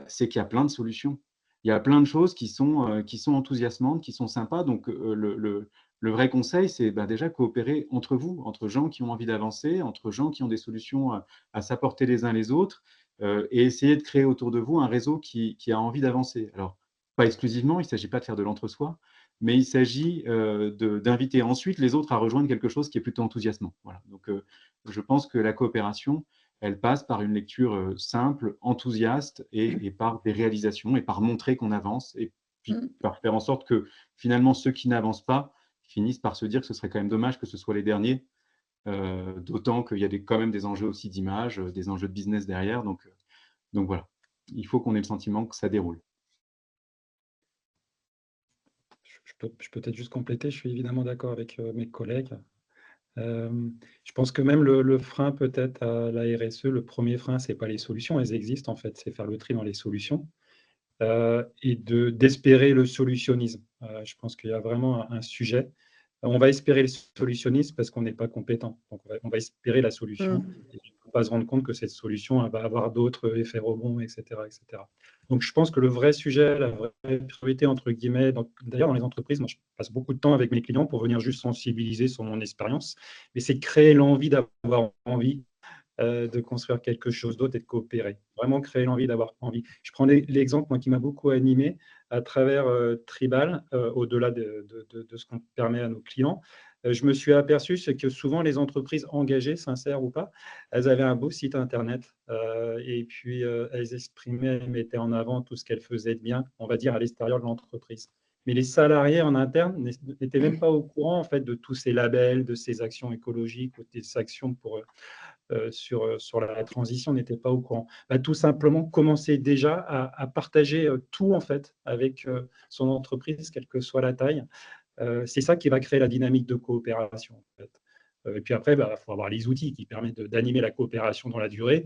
c'est qu'il y a plein de solutions. Il y a plein de choses qui sont enthousiasmantes, qui sont sympas. Donc, le vrai conseil, c'est déjà coopérer entre vous, entre gens qui ont envie d'avancer, entre gens qui ont des solutions à s'apporter les uns les autres, et essayer de créer autour de vous un réseau qui a envie d'avancer. Alors, pas exclusivement, il ne s'agit pas de faire de l'entre-soi, mais il s'agit d'inviter ensuite les autres à rejoindre quelque chose qui est plutôt enthousiasmant. Voilà. Donc, je pense que la coopération, elle passe par une lecture simple, enthousiaste, et par des réalisations, et par montrer qu'on avance, et puis par faire en sorte que finalement ceux qui n'avancent pas finissent par se dire que ce serait quand même dommage que ce soit les derniers, d'autant qu'il y a quand même des enjeux aussi d'image, des enjeux de business derrière. Donc voilà, il faut qu'on ait le sentiment que ça déroule. Je peux peut-être juste compléter, je suis évidemment d'accord avec mes collègues. Je pense que même le frein peut-être à la RSE, le premier frein, ce n'est pas les solutions, elles existent en fait, c'est faire le tri dans les solutions et d'espérer le solutionnisme. Je pense qu'il y a vraiment un sujet. On va espérer le solutionnisme parce qu'on n'est pas compétent. Donc on va espérer la solution et on ne va pas se rendre compte que cette solution elle va avoir d'autres effets rebonds, etc., etc. Donc je pense que le vrai sujet, la vraie priorité, entre guillemets, d'ailleurs dans les entreprises, moi je passe beaucoup de temps avec mes clients pour venir juste sensibiliser sur mon expérience, mais c'est de créer l'envie d'avoir envie de construire quelque chose d'autre et de coopérer. Vraiment créer l'envie d'avoir envie. Je prends l'exemple moi, qui m'a beaucoup animé à travers Tribal, au-delà de ce qu'on permet à nos clients. Je me suis aperçu que souvent les entreprises engagées, sincères ou pas, elles avaient un beau site internet et puis elles exprimaient, elles mettaient en avant tout ce qu'elles faisaient de bien, on va dire, à l'extérieur de l'entreprise. Mais les salariés en interne n'étaient même pas au courant en fait, de tous ces labels, de ces actions écologiques ou des actions sur la transition, n'était pas au courant. Tout simplement, commencer déjà à partager tout en fait avec son entreprise, quelle que soit la taille. C'est ça qui va créer la dynamique de coopération. En fait. Et puis après, il faut avoir les outils qui permettent d'animer la coopération dans la durée.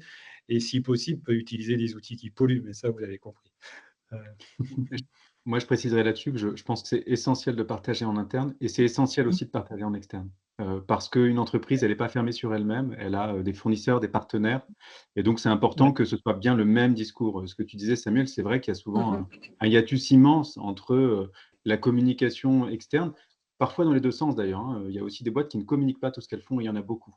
Et si possible, peut utiliser des outils qui polluent. Mais ça, vous avez compris. Moi, je préciserai là-dessus que je pense que c'est essentiel de partager en interne, et c'est essentiel aussi de partager en externe. Parce qu'une entreprise, elle n'est pas fermée sur elle-même, elle a des fournisseurs, des partenaires, et donc c'est important que ce soit bien le même discours. Ce que tu disais, Samuel, c'est vrai qu'il y a souvent un hiatus immense entre la communication externe, parfois dans les deux sens d'ailleurs. Hein. Il y a aussi des boîtes qui ne communiquent pas tout ce qu'elles font, et il y en a beaucoup.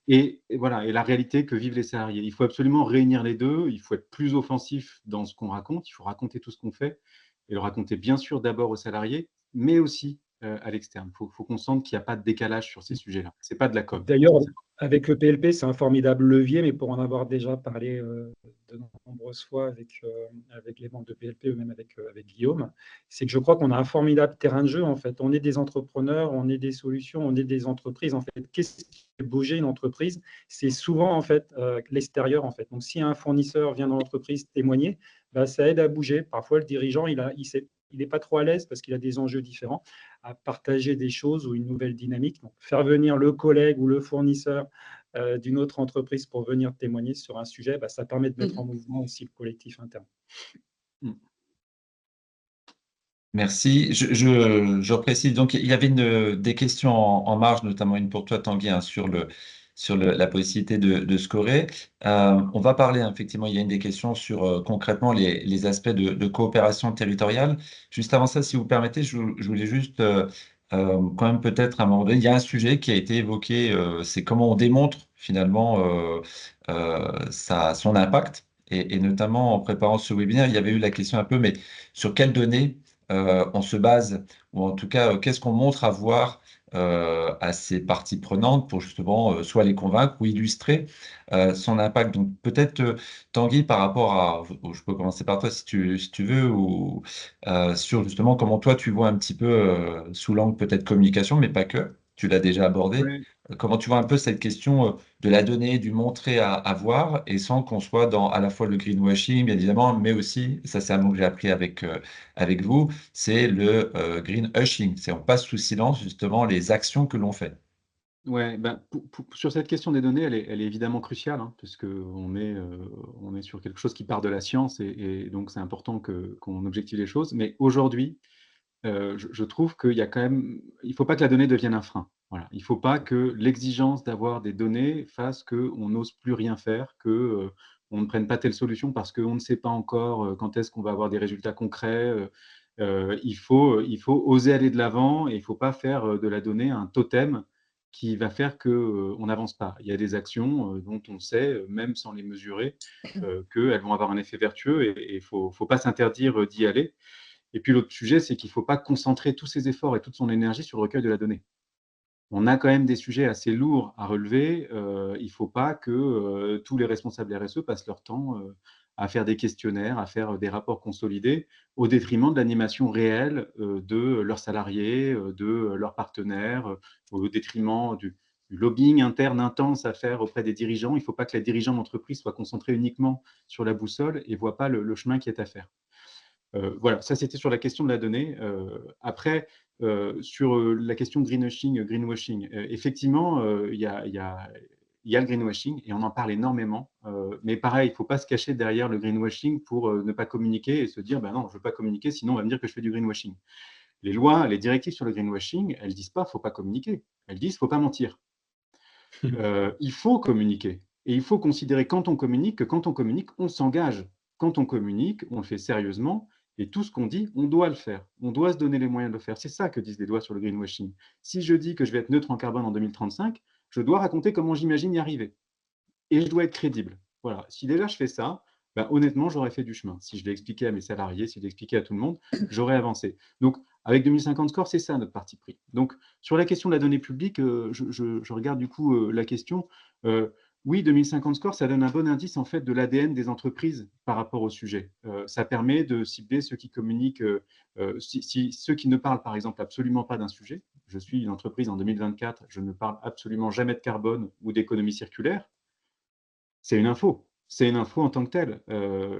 Et voilà, et la réalité que vivent les salariés. Il faut absolument réunir les deux, il faut être plus offensif dans ce qu'on raconte, il faut raconter tout ce qu'on fait, et le raconter bien sûr d'abord aux salariés, mais aussi à l'externe. Il faut qu'on sente qu'il n'y a pas de décalage sur ces sujets-là. Ce n'est pas de la com. D'ailleurs, avec le PLP, c'est un formidable levier, mais pour en avoir déjà parlé de nombreuses fois avec les membres de PLP ou même avec Guillaume, c'est que je crois qu'on a un formidable terrain de jeu. En fait, on est des entrepreneurs, on est des solutions, on est des entreprises. En fait, qu'est-ce qui fait bouger une entreprise? C'est souvent en fait l'extérieur. En fait, donc si un fournisseur vient dans l'entreprise témoigner, ça aide à bouger. Parfois, le dirigeant, il n'est pas trop à l'aise parce qu'il a des enjeux différents à partager des choses ou une nouvelle dynamique. Donc, faire venir le collègue ou le fournisseur d'une autre entreprise pour venir témoigner sur un sujet, ça permet de mettre en mouvement aussi le collectif interne. Merci. Je précise, donc il y avait des questions en marge, notamment une pour toi, Tanguy, sur sur la possibilité de scorer. On va parler, effectivement, il y a une des questions sur concrètement les aspects de coopération territoriale. Juste avant ça, si vous permettez, je voulais juste quand même peut-être à un moment donné, il y a un sujet qui a été évoqué, c'est comment on démontre finalement son impact. Et notamment en préparant ce webinaire, il y avait eu la question un peu, mais sur quelles données on se base, ou en tout cas, qu'est-ce qu'on montre à voir à ces parties prenantes pour justement soit les convaincre ou illustrer son impact. Donc peut-être, Tanguy, par rapport à, je peux commencer par toi si tu veux, ou sur justement comment toi tu vois un petit peu sous l'angle peut-être communication, mais pas que, tu l'as déjà abordé. Ouais. Comment tu vois un peu cette question de la donnée, du montrer à voir, et sans qu'on soit dans à la fois le greenwashing, bien évidemment, mais aussi, ça c'est un mot que j'ai appris avec vous, c'est le greenwashing. C'est on passe sous silence justement les actions que l'on fait. Ouais, ben, sur cette question des données, elle est évidemment cruciale, hein, puisque on est sur quelque chose qui part de la science et donc c'est important qu'on objective les choses. Mais aujourd'hui, je trouve qu'il y a quand même, il ne faut pas que la donnée devienne un frein. Voilà. Il ne faut pas que l'exigence d'avoir des données fasse qu'on n'ose plus rien faire, que on ne prenne pas telle solution parce qu'on ne sait pas encore quand est-ce qu'on va avoir des résultats concrets. Il faut oser aller de l'avant et il ne faut pas faire de la donnée un totem qui va faire qu'on n'avance pas. Il y a des actions dont on sait, même sans les mesurer, qu'elles vont avoir un effet vertueux et il ne faut pas s'interdire d'y aller. Et puis l'autre sujet, c'est qu'il ne faut pas concentrer tous ses efforts et toute son énergie sur le recueil de la donnée. On a quand même des sujets assez lourds à relever. Il ne faut pas que tous les responsables RSE passent leur temps à faire des questionnaires, à faire des rapports consolidés, au détriment de l'animation réelle de leurs salariés, de leurs partenaires, au détriment du lobbying interne intense à faire auprès des dirigeants. Il ne faut pas que les dirigeants d'entreprise soient concentrés uniquement sur la boussole et ne voient pas le chemin qui est à faire. Voilà, ça c'était sur la question de la donnée. Après, sur la question greenwashing, effectivement, il y a le greenwashing et on en parle énormément. Mais pareil, il ne faut pas se cacher derrière le greenwashing pour ne pas communiquer et se dire bah non, je ne veux pas communiquer, sinon on va me dire que je fais du greenwashing. Les lois, les directives sur le greenwashing, elles ne disent pas qu'il ne faut pas communiquer. Elles disent qu'il ne faut pas mentir. Il faut communiquer. Et il faut considérer quand on communique que quand on communique, on s'engage. Quand on communique, on le fait sérieusement. Et tout ce qu'on dit, on doit le faire. On doit se donner les moyens de le faire. C'est ça que disent les lois sur le greenwashing. Si je dis que je vais être neutre en carbone en 2035, je dois raconter comment j'imagine y arriver. Et je dois être crédible. Voilà. Si déjà je fais ça, ben, honnêtement, j'aurais fait du chemin. Si je l'ai expliqué à mes salariés, si je l'ai expliqué à tout le monde, j'aurais avancé. Donc, avec 2050 Score, c'est ça notre parti pris. Donc, sur la question de la donnée publique, je regarde du coup la question. Oui, 2050 Score, ça donne un bon indice en fait de l'ADN des entreprises par rapport au sujet. Ça permet de cibler ceux qui communiquent, ceux qui ne parlent par exemple absolument pas d'un sujet. Je suis une entreprise en 2024, je ne parle absolument jamais de carbone ou d'économie circulaire. C'est une info. C'est une info en tant que telle.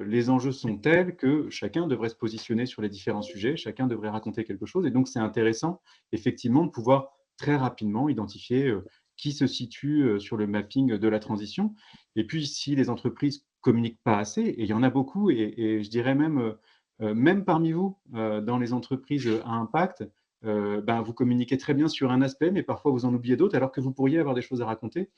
Les enjeux sont tels que chacun devrait se positionner sur les différents sujets, chacun devrait raconter quelque chose. Et donc, c'est intéressant, effectivement, de pouvoir très rapidement identifier qui se situe sur le mapping de la transition. Et puis, si les entreprises communiquent pas assez, et il y en a beaucoup, et je dirais même parmi vous, dans les entreprises à impact, ben, vous communiquez très bien sur un aspect, mais parfois vous en oubliez d'autres, alors que vous pourriez avoir des choses à raconter.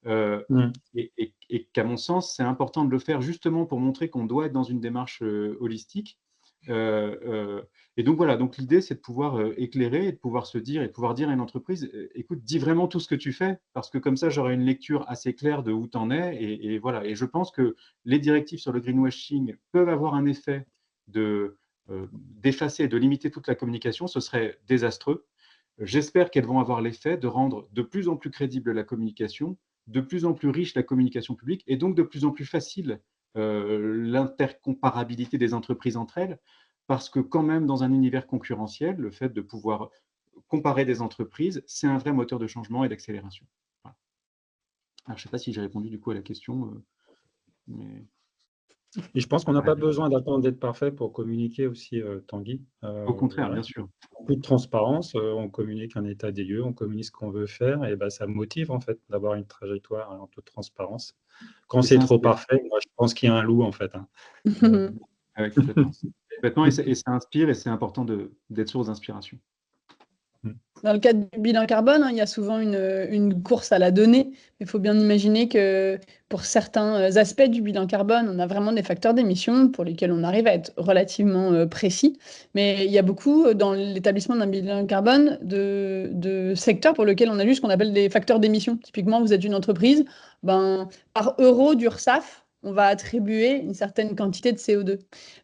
Et qu'à mon sens, c'est important de le faire justement pour montrer qu'on doit être dans une démarche holistique. Et donc voilà, donc l'idée, c'est de pouvoir éclairer et de pouvoir se dire et de pouvoir dire à une entreprise, écoute, dis vraiment tout ce que tu fais, parce que comme ça, j'aurai une lecture assez claire de où tu en es. Et voilà. Et je pense que les directives sur le greenwashing peuvent avoir un effet d'effacer, de limiter toute la communication. Ce serait désastreux. J'espère qu'elles vont avoir l'effet de rendre de plus en plus crédible la communication, de plus en plus riche la communication publique et donc de plus en plus facile l'intercomparabilité des entreprises entre elles, parce que quand même dans un univers concurrentiel, le fait de pouvoir comparer des entreprises, c'est un vrai moteur de changement et d'accélération. Voilà. Alors, je ne sais pas si j'ai répondu du coup à la question, mais... Et je pense qu'on n'a pas besoin d'attendre d'être parfait pour communiquer aussi, Tanguy. Au contraire, Voilà. bien sûr. Beaucoup de transparence, on communique un état des lieux, on communique ce qu'on veut faire, et ben, ça motive en fait d'avoir une trajectoire en toute transparence. Quand c'est trop parfait, moi, je pense qu'il y a un loup en fait. Hein. Complètement. Complètement, et ça inspire et c'est important d'être source d'inspiration. Dans le cadre du bilan carbone, il y a souvent une course à la donnée. Il faut bien imaginer que pour certains aspects du bilan carbone, on a vraiment des facteurs d'émission pour lesquels on arrive à être relativement précis. Mais il y a beaucoup, dans l'établissement d'un bilan carbone, de secteurs pour lesquels on a juste ce qu'on appelle des facteurs d'émission. Typiquement, vous êtes une entreprise, par euro d'URSSAF, on va attribuer une certaine quantité de CO2.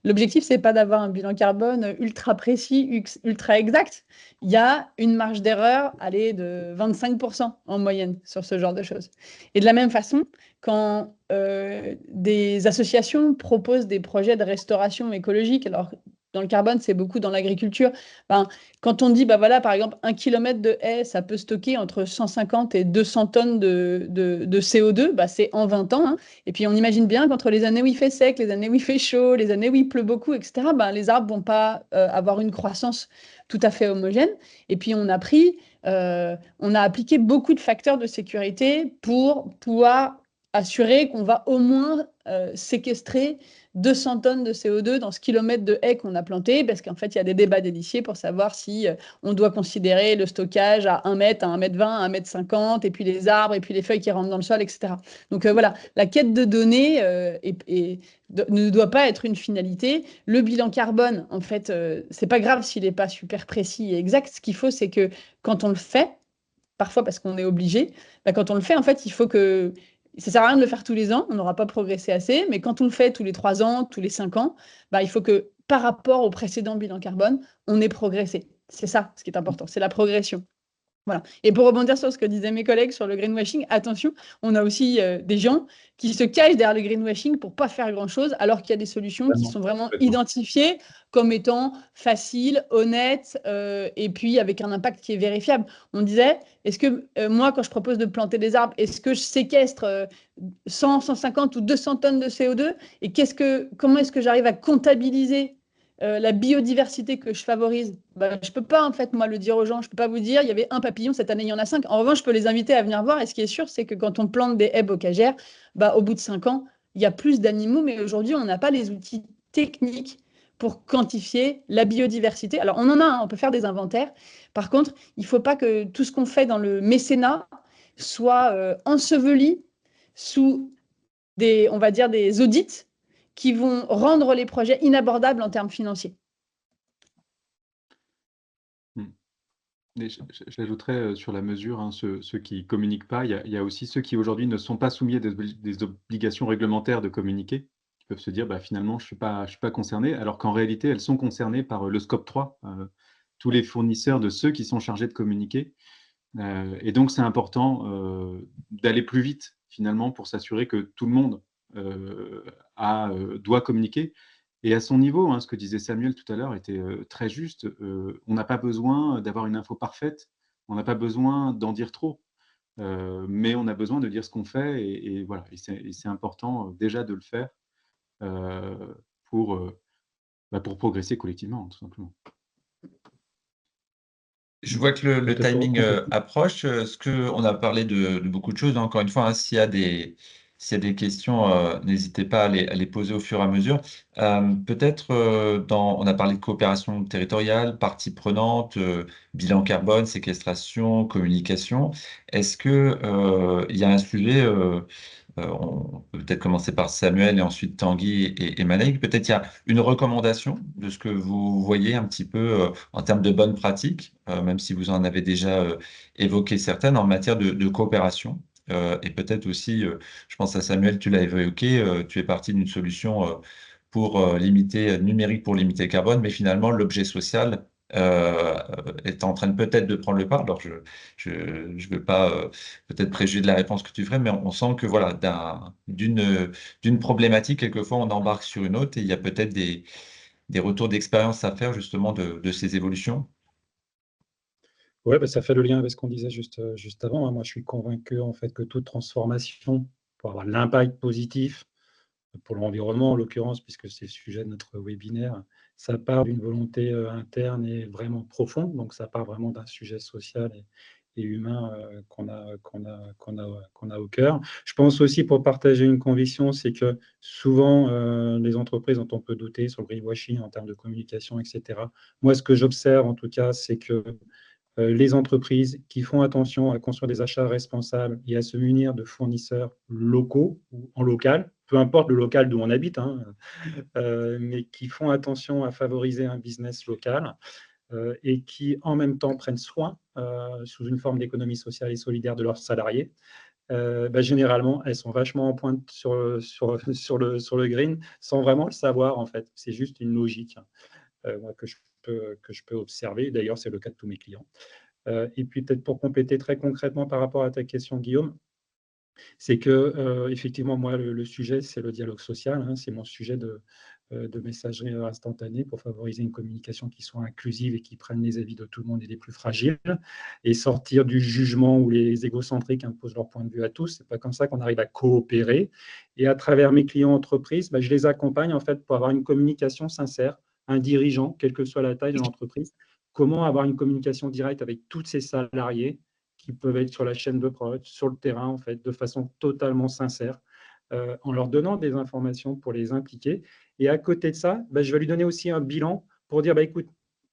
L'objectif, ce n'est pas d'avoir un bilan carbone ultra précis, ultra exact. Il y a une marge d'erreur, de 25% en moyenne sur ce genre de choses. Et de la même façon, quand des associations proposent des projets de restauration écologique, alors dans le carbone, c'est beaucoup dans l'agriculture, quand on dit, par exemple, 1 km de haie, ça peut stocker entre 150 et 200 tonnes de CO2, c'est en 20 ans. Et puis, on imagine bien qu'entre les années où il fait sec, les années où il fait chaud, les années où il pleut beaucoup, etc., les arbres ne vont pas avoir une croissance tout à fait homogène. Et puis, on a appliqué beaucoup de facteurs de sécurité pour pouvoir assurer qu'on va au moins séquestrer 200 tonnes de CO2 dans ce kilomètre de haies qu'on a planté, parce qu'en fait, il y a des débats d'initiés pour savoir si on doit considérer le stockage à 1 mètre, à 1 mètre 20, à 1 mètre 50, et puis les arbres, et puis les feuilles qui rentrent dans le sol, etc. Donc voilà, la quête de données ne doit pas être une finalité. Le bilan carbone, en fait, c'est pas grave s'il n'est pas super précis et exact. Ce qu'il faut, c'est que quand on le fait, parfois parce qu'on est obligé, quand on le fait, en fait, il faut que... Ça sert à rien de le faire tous les ans, on n'aura pas progressé assez, mais quand on le fait tous les 3 ans, tous les 5 ans, il faut que par rapport au précédent bilan carbone, on ait progressé. C'est ça ce qui est important, c'est la progression. Voilà. Et pour rebondir sur ce que disaient mes collègues sur le greenwashing, attention, on a aussi des gens qui se cachent derrière le greenwashing pour ne pas faire grand-chose, alors qu'il y a des solutions qui sont vraiment identifiées comme étant faciles, honnêtes, et puis avec un impact qui est vérifiable. On disait, est-ce que moi, quand je propose de planter des arbres, est-ce que je séquestre 100, 150 ou 200 tonnes de CO2 et comment est-ce que j'arrive à comptabiliser la biodiversité que je favorise, je ne peux pas, en fait, moi, le dire aux gens. Je ne peux pas vous dire, il y avait un papillon, cette année, il y en a 5. En revanche, je peux les inviter à venir voir. Et ce qui est sûr, c'est que quand on plante des haies bocagères, au bout de 5 ans, il y a plus d'animaux. Mais aujourd'hui, on n'a pas les outils techniques pour quantifier la biodiversité. Alors, on en a, on peut faire des inventaires. Par contre, il ne faut pas que tout ce qu'on fait dans le mécénat soit enseveli sous on va dire, des audits qui vont rendre les projets inabordables en termes financiers. J'ajouterais sur la mesure, ceux qui ne communiquent pas, il y a aussi ceux qui aujourd'hui ne sont pas soumis à des obligations réglementaires de communiquer, qui peuvent se dire finalement je ne suis pas concerné, alors qu'en réalité elles sont concernées par le scope 3, tous les fournisseurs de ceux qui sont chargés de communiquer. Et donc c'est important d'aller plus vite finalement pour s'assurer que tout le monde doit communiquer. Et à son niveau, ce que disait Samuel tout à l'heure était très juste. On n'a pas besoin d'avoir une info parfaite, on n'a pas besoin d'en dire trop, mais on a besoin de dire ce qu'on fait. Et voilà, et c'est important déjà de le faire pour progresser collectivement, tout simplement. Je vois que le timing approche. On a parlé de beaucoup de choses. Encore une fois, s'il y a des questions, n'hésitez pas à les poser au fur et à mesure. Peut-être, on a parlé de coopération territoriale, parties prenantes, bilan carbone, séquestration, communication. Est-ce qu'il y a un sujet, on peut peut-être commencer par Samuel et ensuite Tanguy et Malek. Peut-être il y a une recommandation de ce que vous voyez un petit peu en termes de bonnes pratiques, même si vous en avez déjà évoqué certaines en matière de coopération. Et peut-être aussi, je pense à Samuel, tu l'as évoqué, tu es parti d'une solution pour numérique pour limiter le carbone, mais finalement l'objet social est en train peut-être de prendre le pas. Alors je veux pas peut-être préjuger de la réponse que tu ferais, mais on sent que voilà, d'une problématique, quelquefois on embarque sur une autre et il y a peut-être des retours d'expérience à faire justement de ces évolutions. Oui, ça fait le lien avec ce qu'on disait juste avant. Moi, je suis convaincu en fait que toute transformation, pour avoir l'impact positif pour l'environnement en l'occurrence, puisque c'est le sujet de notre webinaire, ça part d'une volonté interne et vraiment profonde. Donc, ça part vraiment d'un sujet social et humain qu'on a au cœur. Je pense aussi, pour partager une conviction, c'est que souvent, les entreprises dont on peut douter sur le greenwashing en termes de communication, etc. Moi, ce que j'observe en tout cas, c'est que les entreprises qui font attention à construire des achats responsables et à se munir de fournisseurs locaux ou en local, peu importe le local d'où on habite, hein, mais qui font attention à favoriser un business local et qui en même temps prennent soin, sous une forme d'économie sociale et solidaire, de leurs salariés. Généralement, elles sont vachement en pointe sur le green sans vraiment le savoir, en fait. C'est juste une logique moi, que je peux observer. D'ailleurs, c'est le cas de tous mes clients. Et puis, peut-être pour compléter très concrètement par rapport à ta question, Guillaume, c'est que, effectivement, moi, le sujet, c'est le dialogue social. Hein, c'est mon sujet de messagerie instantanée pour favoriser une communication qui soit inclusive et qui prenne les avis de tout le monde et des plus fragiles, et sortir du jugement où les égocentriques imposent leur point de vue à tous. C'est pas comme ça qu'on arrive à coopérer. Et à travers mes clients entreprises, je les accompagne en fait pour avoir une communication sincère. Un dirigeant, quelle que soit la taille de l'entreprise, comment avoir une communication directe avec tous ses salariés qui peuvent être sur la chaîne de prod, sur le terrain, en fait, de façon totalement sincère, en leur donnant des informations pour les impliquer. Et à côté de ça, je vais lui donner aussi un bilan pour dire, écoute,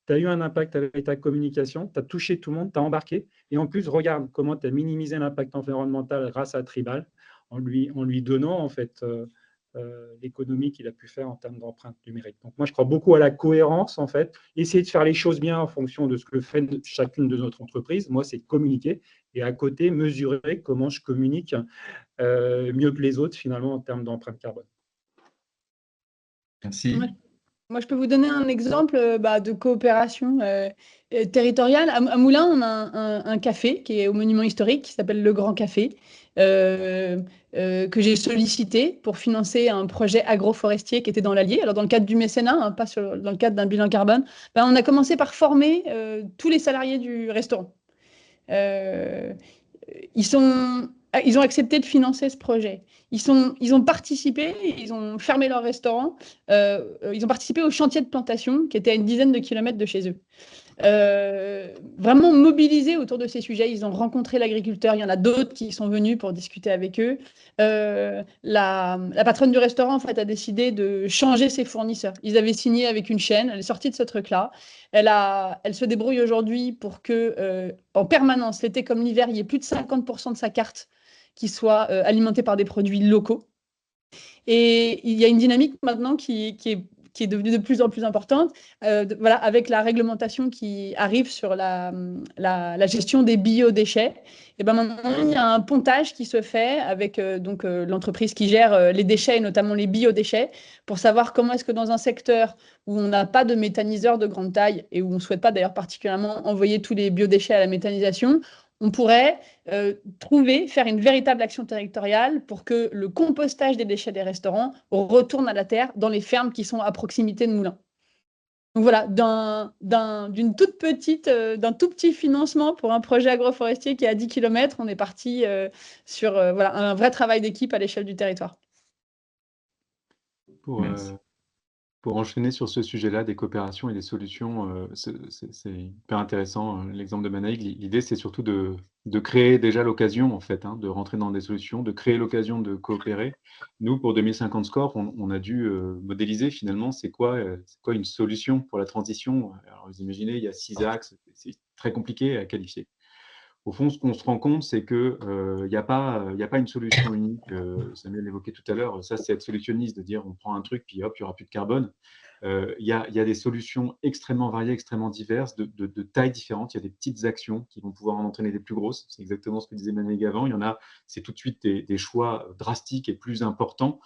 tu as eu un impact avec ta communication, tu as touché tout le monde, tu as embarqué, et en plus, regarde comment tu as minimisé l'impact environnemental grâce à Tribal, en lui donnant, en fait, l'économie qu'il a pu faire en termes d'empreinte numérique. Donc, moi, je crois beaucoup à la cohérence, en fait. Essayer de faire les choses bien en fonction de ce que fait chacune de notre entreprise. Moi, c'est communiquer. Et à côté, mesurer comment je communique mieux que les autres, finalement, en termes d'empreinte carbone. Merci. Moi, je peux vous donner un exemple de coopération territoriale. À Moulins, on a un café qui est au monument historique, qui s'appelle Le Grand Café, que j'ai sollicité pour financer un projet agroforestier qui était dans l'Allier. Alors, dans le cadre du mécénat, hein, pas dans le cadre d'un bilan carbone, on a commencé par former tous les salariés du restaurant. Ils ont accepté de financer ce projet. Ils ont participé, ils ont fermé leur restaurant, ils ont participé au chantier de plantation qui était à une dizaine de kilomètres de chez eux. Vraiment mobilisés autour de ces sujets. Ils ont rencontré l'agriculteur. Il y en a d'autres qui sont venus pour discuter avec eux. La patronne du restaurant, en fait, a décidé de changer ses fournisseurs. Ils avaient signé avec une chaîne. Elle est sortie de ce truc-là. Elle se débrouille aujourd'hui pour que, en permanence, l'été comme l'hiver, il y ait plus de 50% de sa carte qui soit alimentée par des produits locaux. Et il y a une dynamique maintenant qui est devenue de plus en plus importante, avec la réglementation qui arrive sur la gestion des biodéchets. Et maintenant, il y a un pontage qui se fait avec l'entreprise qui gère les déchets, et notamment les biodéchets, pour savoir comment est-ce que dans un secteur où on n'a pas de méthaniseur de grande taille et où on ne souhaite pas d'ailleurs particulièrement envoyer tous les biodéchets à la méthanisation, on pourrait faire une véritable action territoriale pour que le compostage des déchets des restaurants retourne à la terre dans les fermes qui sont à proximité de Moulins. Donc voilà, d'un tout petit financement pour un projet agroforestier qui est à 10 km, on est parti sur un vrai travail d'équipe à l'échelle du territoire. Pour enchaîner sur ce sujet-là, des coopérations et des solutions, c'est hyper intéressant, l'exemple de Manaïg. L'idée, c'est surtout de créer déjà l'occasion, en fait, de rentrer dans des solutions, de créer l'occasion de coopérer. Nous, pour 2050 Score, on a dû modéliser finalement c'est quoi une solution pour la transition. Alors, vous imaginez, il y a 6 axes, c'est très compliqué à qualifier. Au fond, ce qu'on se rend compte, c'est qu'il n'y a pas une solution unique. Samuel l'évoquait tout à l'heure, ça c'est être solutionniste, de dire on prend un truc, puis hop, il n'y aura plus de carbone. Il y a des solutions extrêmement variées, extrêmement diverses, de tailles différentes. Il y a des petites actions qui vont pouvoir en entraîner des plus grosses. C'est exactement ce que disait Manaïg avant. Il y en a, c'est tout de suite des choix drastiques et plus importants.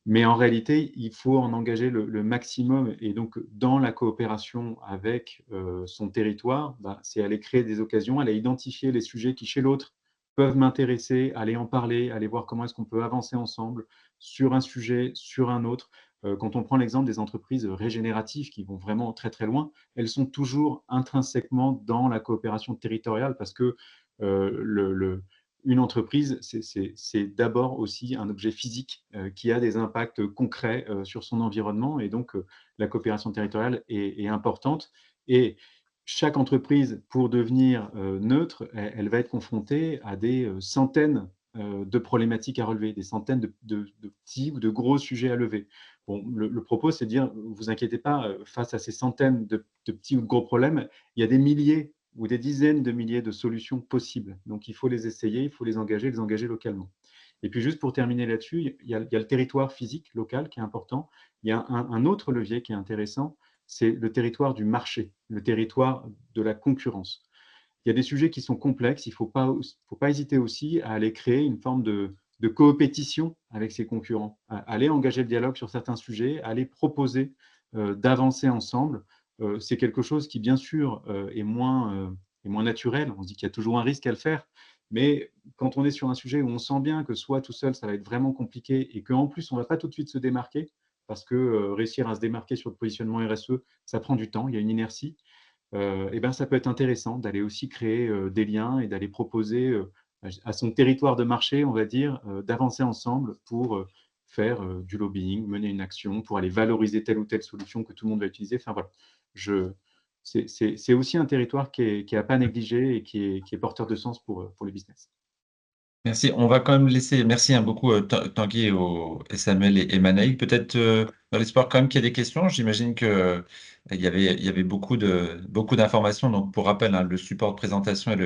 Mais en réalité, il faut en engager le maximum. Et donc, dans la coopération avec son territoire, c'est aller créer des occasions, aller identifier les sujets qui, chez l'autre, peuvent m'intéresser, aller en parler, aller voir comment est-ce qu'on peut avancer ensemble sur un sujet, sur un autre. Quand on prend l'exemple des entreprises régénératives qui vont vraiment très, très loin, elles sont toujours intrinsèquement dans la coopération territoriale parce que une entreprise, c'est d'abord aussi un objet physique qui a des impacts concrets sur son environnement. Et donc, la coopération territoriale est importante. Et chaque entreprise, pour devenir neutre, elle va être confrontée à des centaines de problématiques à relever, des centaines de petits ou de gros sujets à lever. Bon, le propos, c'est de dire, vous inquiétez pas, face à ces centaines de petits ou de gros problèmes, il y a des milliers ou des dizaines de milliers de solutions possibles. Donc, il faut les essayer, il faut les engager localement. Et puis, juste pour terminer là-dessus, il y a le territoire physique local qui est important. Il y a un autre levier qui est intéressant, c'est le territoire du marché, le territoire de la concurrence. Il y a des sujets qui sont complexes, il ne faut pas hésiter aussi à aller créer une forme de coopétition avec ses concurrents, à aller engager le dialogue sur certains sujets, à aller proposer d'avancer ensemble. C'est quelque chose qui, bien sûr, est moins naturel. On se dit qu'il y a toujours un risque à le faire, mais quand on est sur un sujet où on sent bien que soit tout seul, ça va être vraiment compliqué et qu'en plus, on ne va pas tout de suite se démarquer, parce que réussir à se démarquer sur le positionnement RSE, ça prend du temps, il y a une inertie. Et ben, ça peut être intéressant d'aller aussi créer des liens et d'aller proposer à son territoire de marché, on va dire, d'avancer ensemble pour faire du lobbying, mener une action, pour aller valoriser telle ou telle solution que tout le monde va utiliser. Enfin voilà, c'est aussi un territoire qui est à pas négliger et qui est porteur de sens pour le business. Merci. On va quand même laisser, merci beaucoup Tanguy et Samuel et Manaïg. Peut-être dans l'espoir quand même qu'il y ait des questions. J'imagine que il y avait beaucoup d'informations. Donc pour rappel, hein, le support de présentation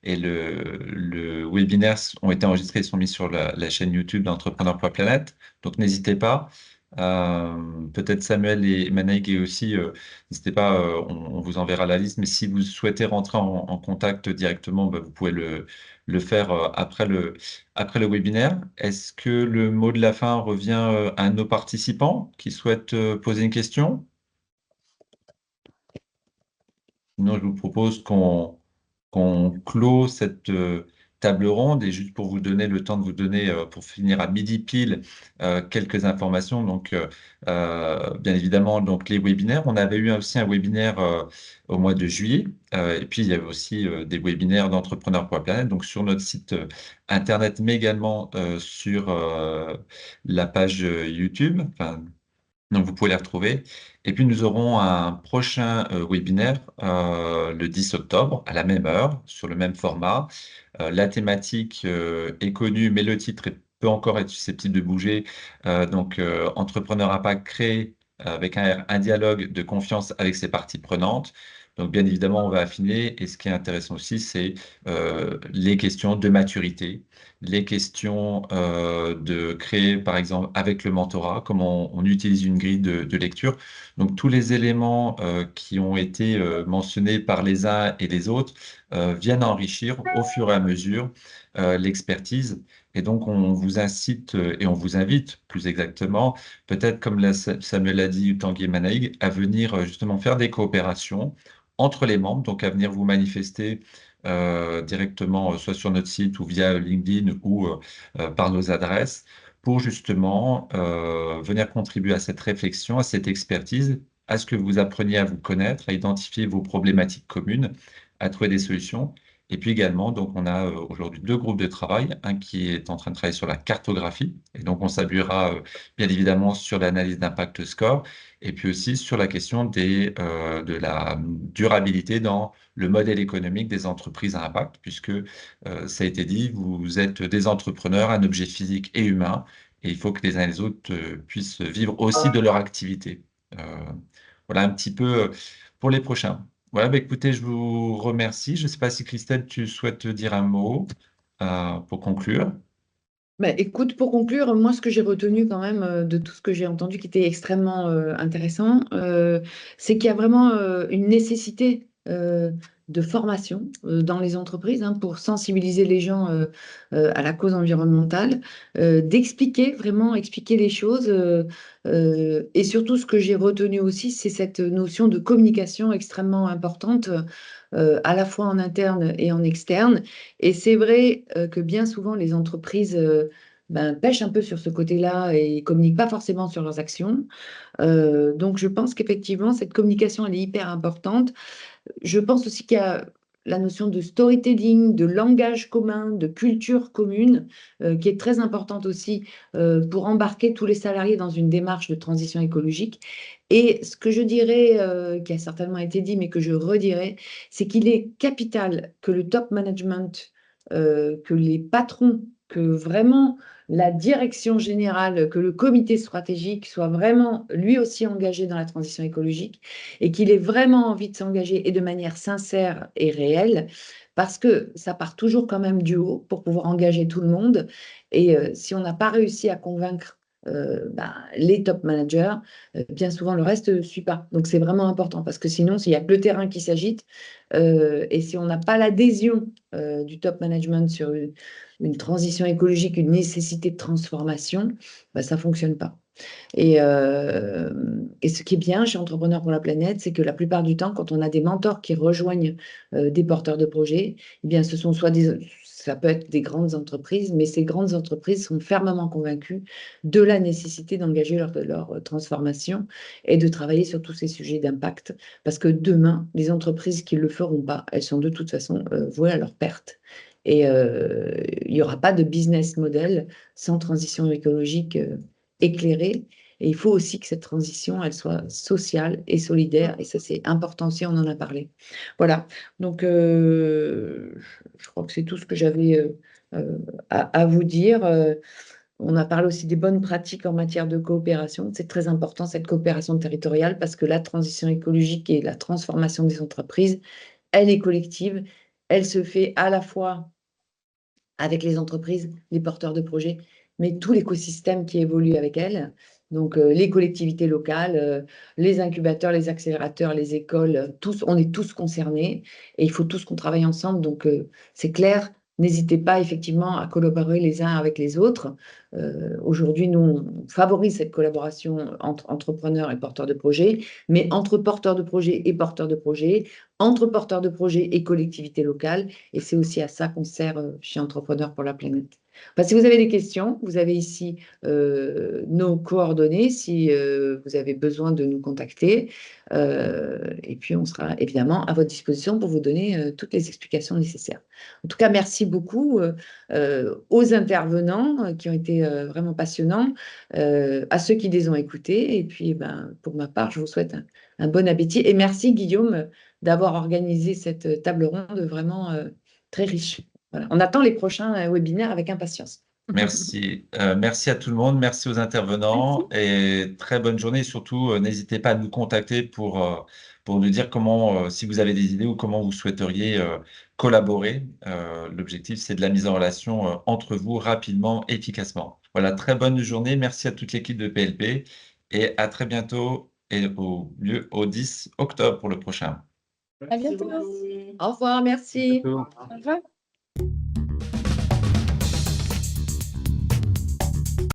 et le webinaire ont été enregistrés et sont mis sur la chaîne YouTube d'Entrepreneur.Planète. Donc n'hésitez pas. Peut-être Samuel et Manaïg et aussi, n'hésitez pas, on vous enverra la liste. Mais si vous souhaitez rentrer en contact directement, bah, vous pouvez le faire après le webinaire. Est-ce que le mot de la fin revient à nos participants qui souhaitent poser une question? Sinon, je vous propose qu'on clôt cette table ronde et juste pour vous donner le temps de vous donner, pour finir à midi pile, quelques informations. Donc, bien évidemment, donc les webinaires. On avait eu aussi un webinaire au mois de juillet. Et puis, il y avait aussi des webinaires d'entrepreneurs.planète. Donc, sur notre site Internet, mais également sur la page YouTube. Enfin, donc, vous pouvez les retrouver. Et puis, nous aurons un prochain webinaire le 10 octobre à la même heure, sur le même format. La thématique est connue, mais le titre peut encore être susceptible de bouger. Donc, Entrepreneur Impact créé avec un dialogue de confiance avec ses parties prenantes. Donc, bien évidemment, on va affiner. Et ce qui est intéressant aussi, c'est les questions de maturité, les questions de créer, par exemple, avec le mentorat, comment on utilise une grille de lecture. Donc, tous les éléments qui ont été mentionnés par les uns et les autres viennent enrichir au fur et à mesure l'expertise. Et donc, on vous incite et on vous invite, plus exactement, peut-être comme Samuel l'a dit, ou Tanguy et Manaïg, à venir justement faire des coopérations entre les membres, donc à venir vous manifester directement, soit sur notre site ou via LinkedIn ou par nos adresses, pour justement venir contribuer à cette réflexion, à cette expertise, à ce que vous appreniez à vous connaître, à identifier vos problématiques communes, à trouver des solutions. Et puis également, donc on a aujourd'hui deux groupes de travail, un qui est en train de travailler sur la cartographie, et donc on s'appuiera bien évidemment sur l'analyse d'impact score, et puis aussi sur la question de la durabilité dans le modèle économique des entreprises à impact, puisque ça a été dit, vous êtes des entrepreneurs, un objet physique et humain, et il faut que les uns et les autres puissent vivre aussi de leur activité. Euh, voilà un petit peu pour les prochains. Voilà, bah, écoutez, je vous remercie. Je ne sais pas si Christelle, tu souhaites dire un mot pour conclure. Bah, écoute, pour conclure, moi, ce que j'ai retenu quand même de tout ce que j'ai entendu qui était extrêmement intéressant, c'est qu'il y a vraiment une nécessité de formation dans les entreprises hein, pour sensibiliser les gens à la cause environnementale, d'expliquer, vraiment expliquer les choses. Et surtout, ce que j'ai retenu aussi, c'est cette notion de communication extrêmement importante, à la fois en interne et en externe. Et c'est vrai que bien souvent, les entreprises pêchent un peu sur ce côté-là et communiquent pas forcément sur leurs actions. Donc, je pense qu'effectivement, cette communication, elle est hyper importante. Je pense aussi qu'il y a la notion de storytelling, de langage commun, de culture commune, qui est très importante aussi pour embarquer tous les salariés dans une démarche de transition écologique. Et ce que je dirais, qui a certainement été dit, mais que je redirais, c'est qu'il est capital que le top management, que les patrons que vraiment la direction générale, que le comité stratégique soit vraiment lui aussi engagé dans la transition écologique et qu'il ait vraiment envie de s'engager et de manière sincère et réelle, parce que ça part toujours quand même du haut pour pouvoir engager tout le monde. Et si on n'a pas réussi à convaincre les top managers, bien souvent le reste ne suit pas. Donc c'est vraiment important parce que sinon, s'il n'y a que le terrain qui s'agite et si on n'a pas l'adhésion du top management sur une transition écologique, une nécessité de transformation, ça ne fonctionne pas. Et ce qui est bien chez Entrepreneurs pour la planète, c'est que la plupart du temps, quand on a des mentors qui rejoignent des porteurs de projets, eh bien, ce sont ça peut être des grandes entreprises, mais ces grandes entreprises sont fermement convaincues de la nécessité d'engager leur transformation et de travailler sur tous ces sujets d'impact. Parce que demain, les entreprises qui ne le feront pas, elles sont de toute façon vouées à leur perte. Et il n'y aura pas de business model sans transition écologique éclairée. Et il faut aussi que cette transition, elle soit sociale et solidaire. Et ça, c'est important aussi, on en a parlé. Voilà. Donc, je crois que c'est tout ce que j'avais à vous dire. On a parlé aussi des bonnes pratiques en matière de coopération. C'est très important, cette coopération territoriale, parce que la transition écologique et la transformation des entreprises, elle est collective. Elle se fait à la fois avec les entreprises, les porteurs de projets, mais tout l'écosystème qui évolue avec elles. Donc, les collectivités locales, les incubateurs, les accélérateurs, les écoles, on est tous concernés et il faut tous qu'on travaille ensemble. Donc, c'est clair, n'hésitez pas effectivement à collaborer les uns avec les autres. Aujourd'hui, nous, on favorise cette collaboration entre entrepreneurs et porteurs de projets, mais entre porteurs de projets et porteurs de projets, entre porteurs de projets et collectivités locales. Et c'est aussi à ça qu'on sert chez Entrepreneurs pour la planète. Si vous avez des questions, vous avez ici nos coordonnées si vous avez besoin de nous contacter. Et puis, on sera évidemment à votre disposition pour vous donner toutes les explications nécessaires. En tout cas, merci beaucoup aux intervenants qui ont été vraiment passionnants, à ceux qui les ont écoutés. Et puis, pour ma part, je vous souhaite un bon appétit. Et merci, Guillaume, d'avoir organisé cette table ronde vraiment très riche. Voilà. On attend les prochains webinaires avec impatience. Merci. Merci à tout le monde, merci aux intervenants et très bonne journée. Et surtout, n'hésitez pas à nous contacter pour nous dire comment, si vous avez des idées ou comment vous souhaiteriez collaborer. L'objectif, c'est de la mise en relation entre vous rapidement, efficacement. Voilà, très bonne journée. Merci à toute l'équipe de PLP et à très bientôt et au 10 octobre pour le prochain. À bientôt. Au revoir, merci. Au revoir.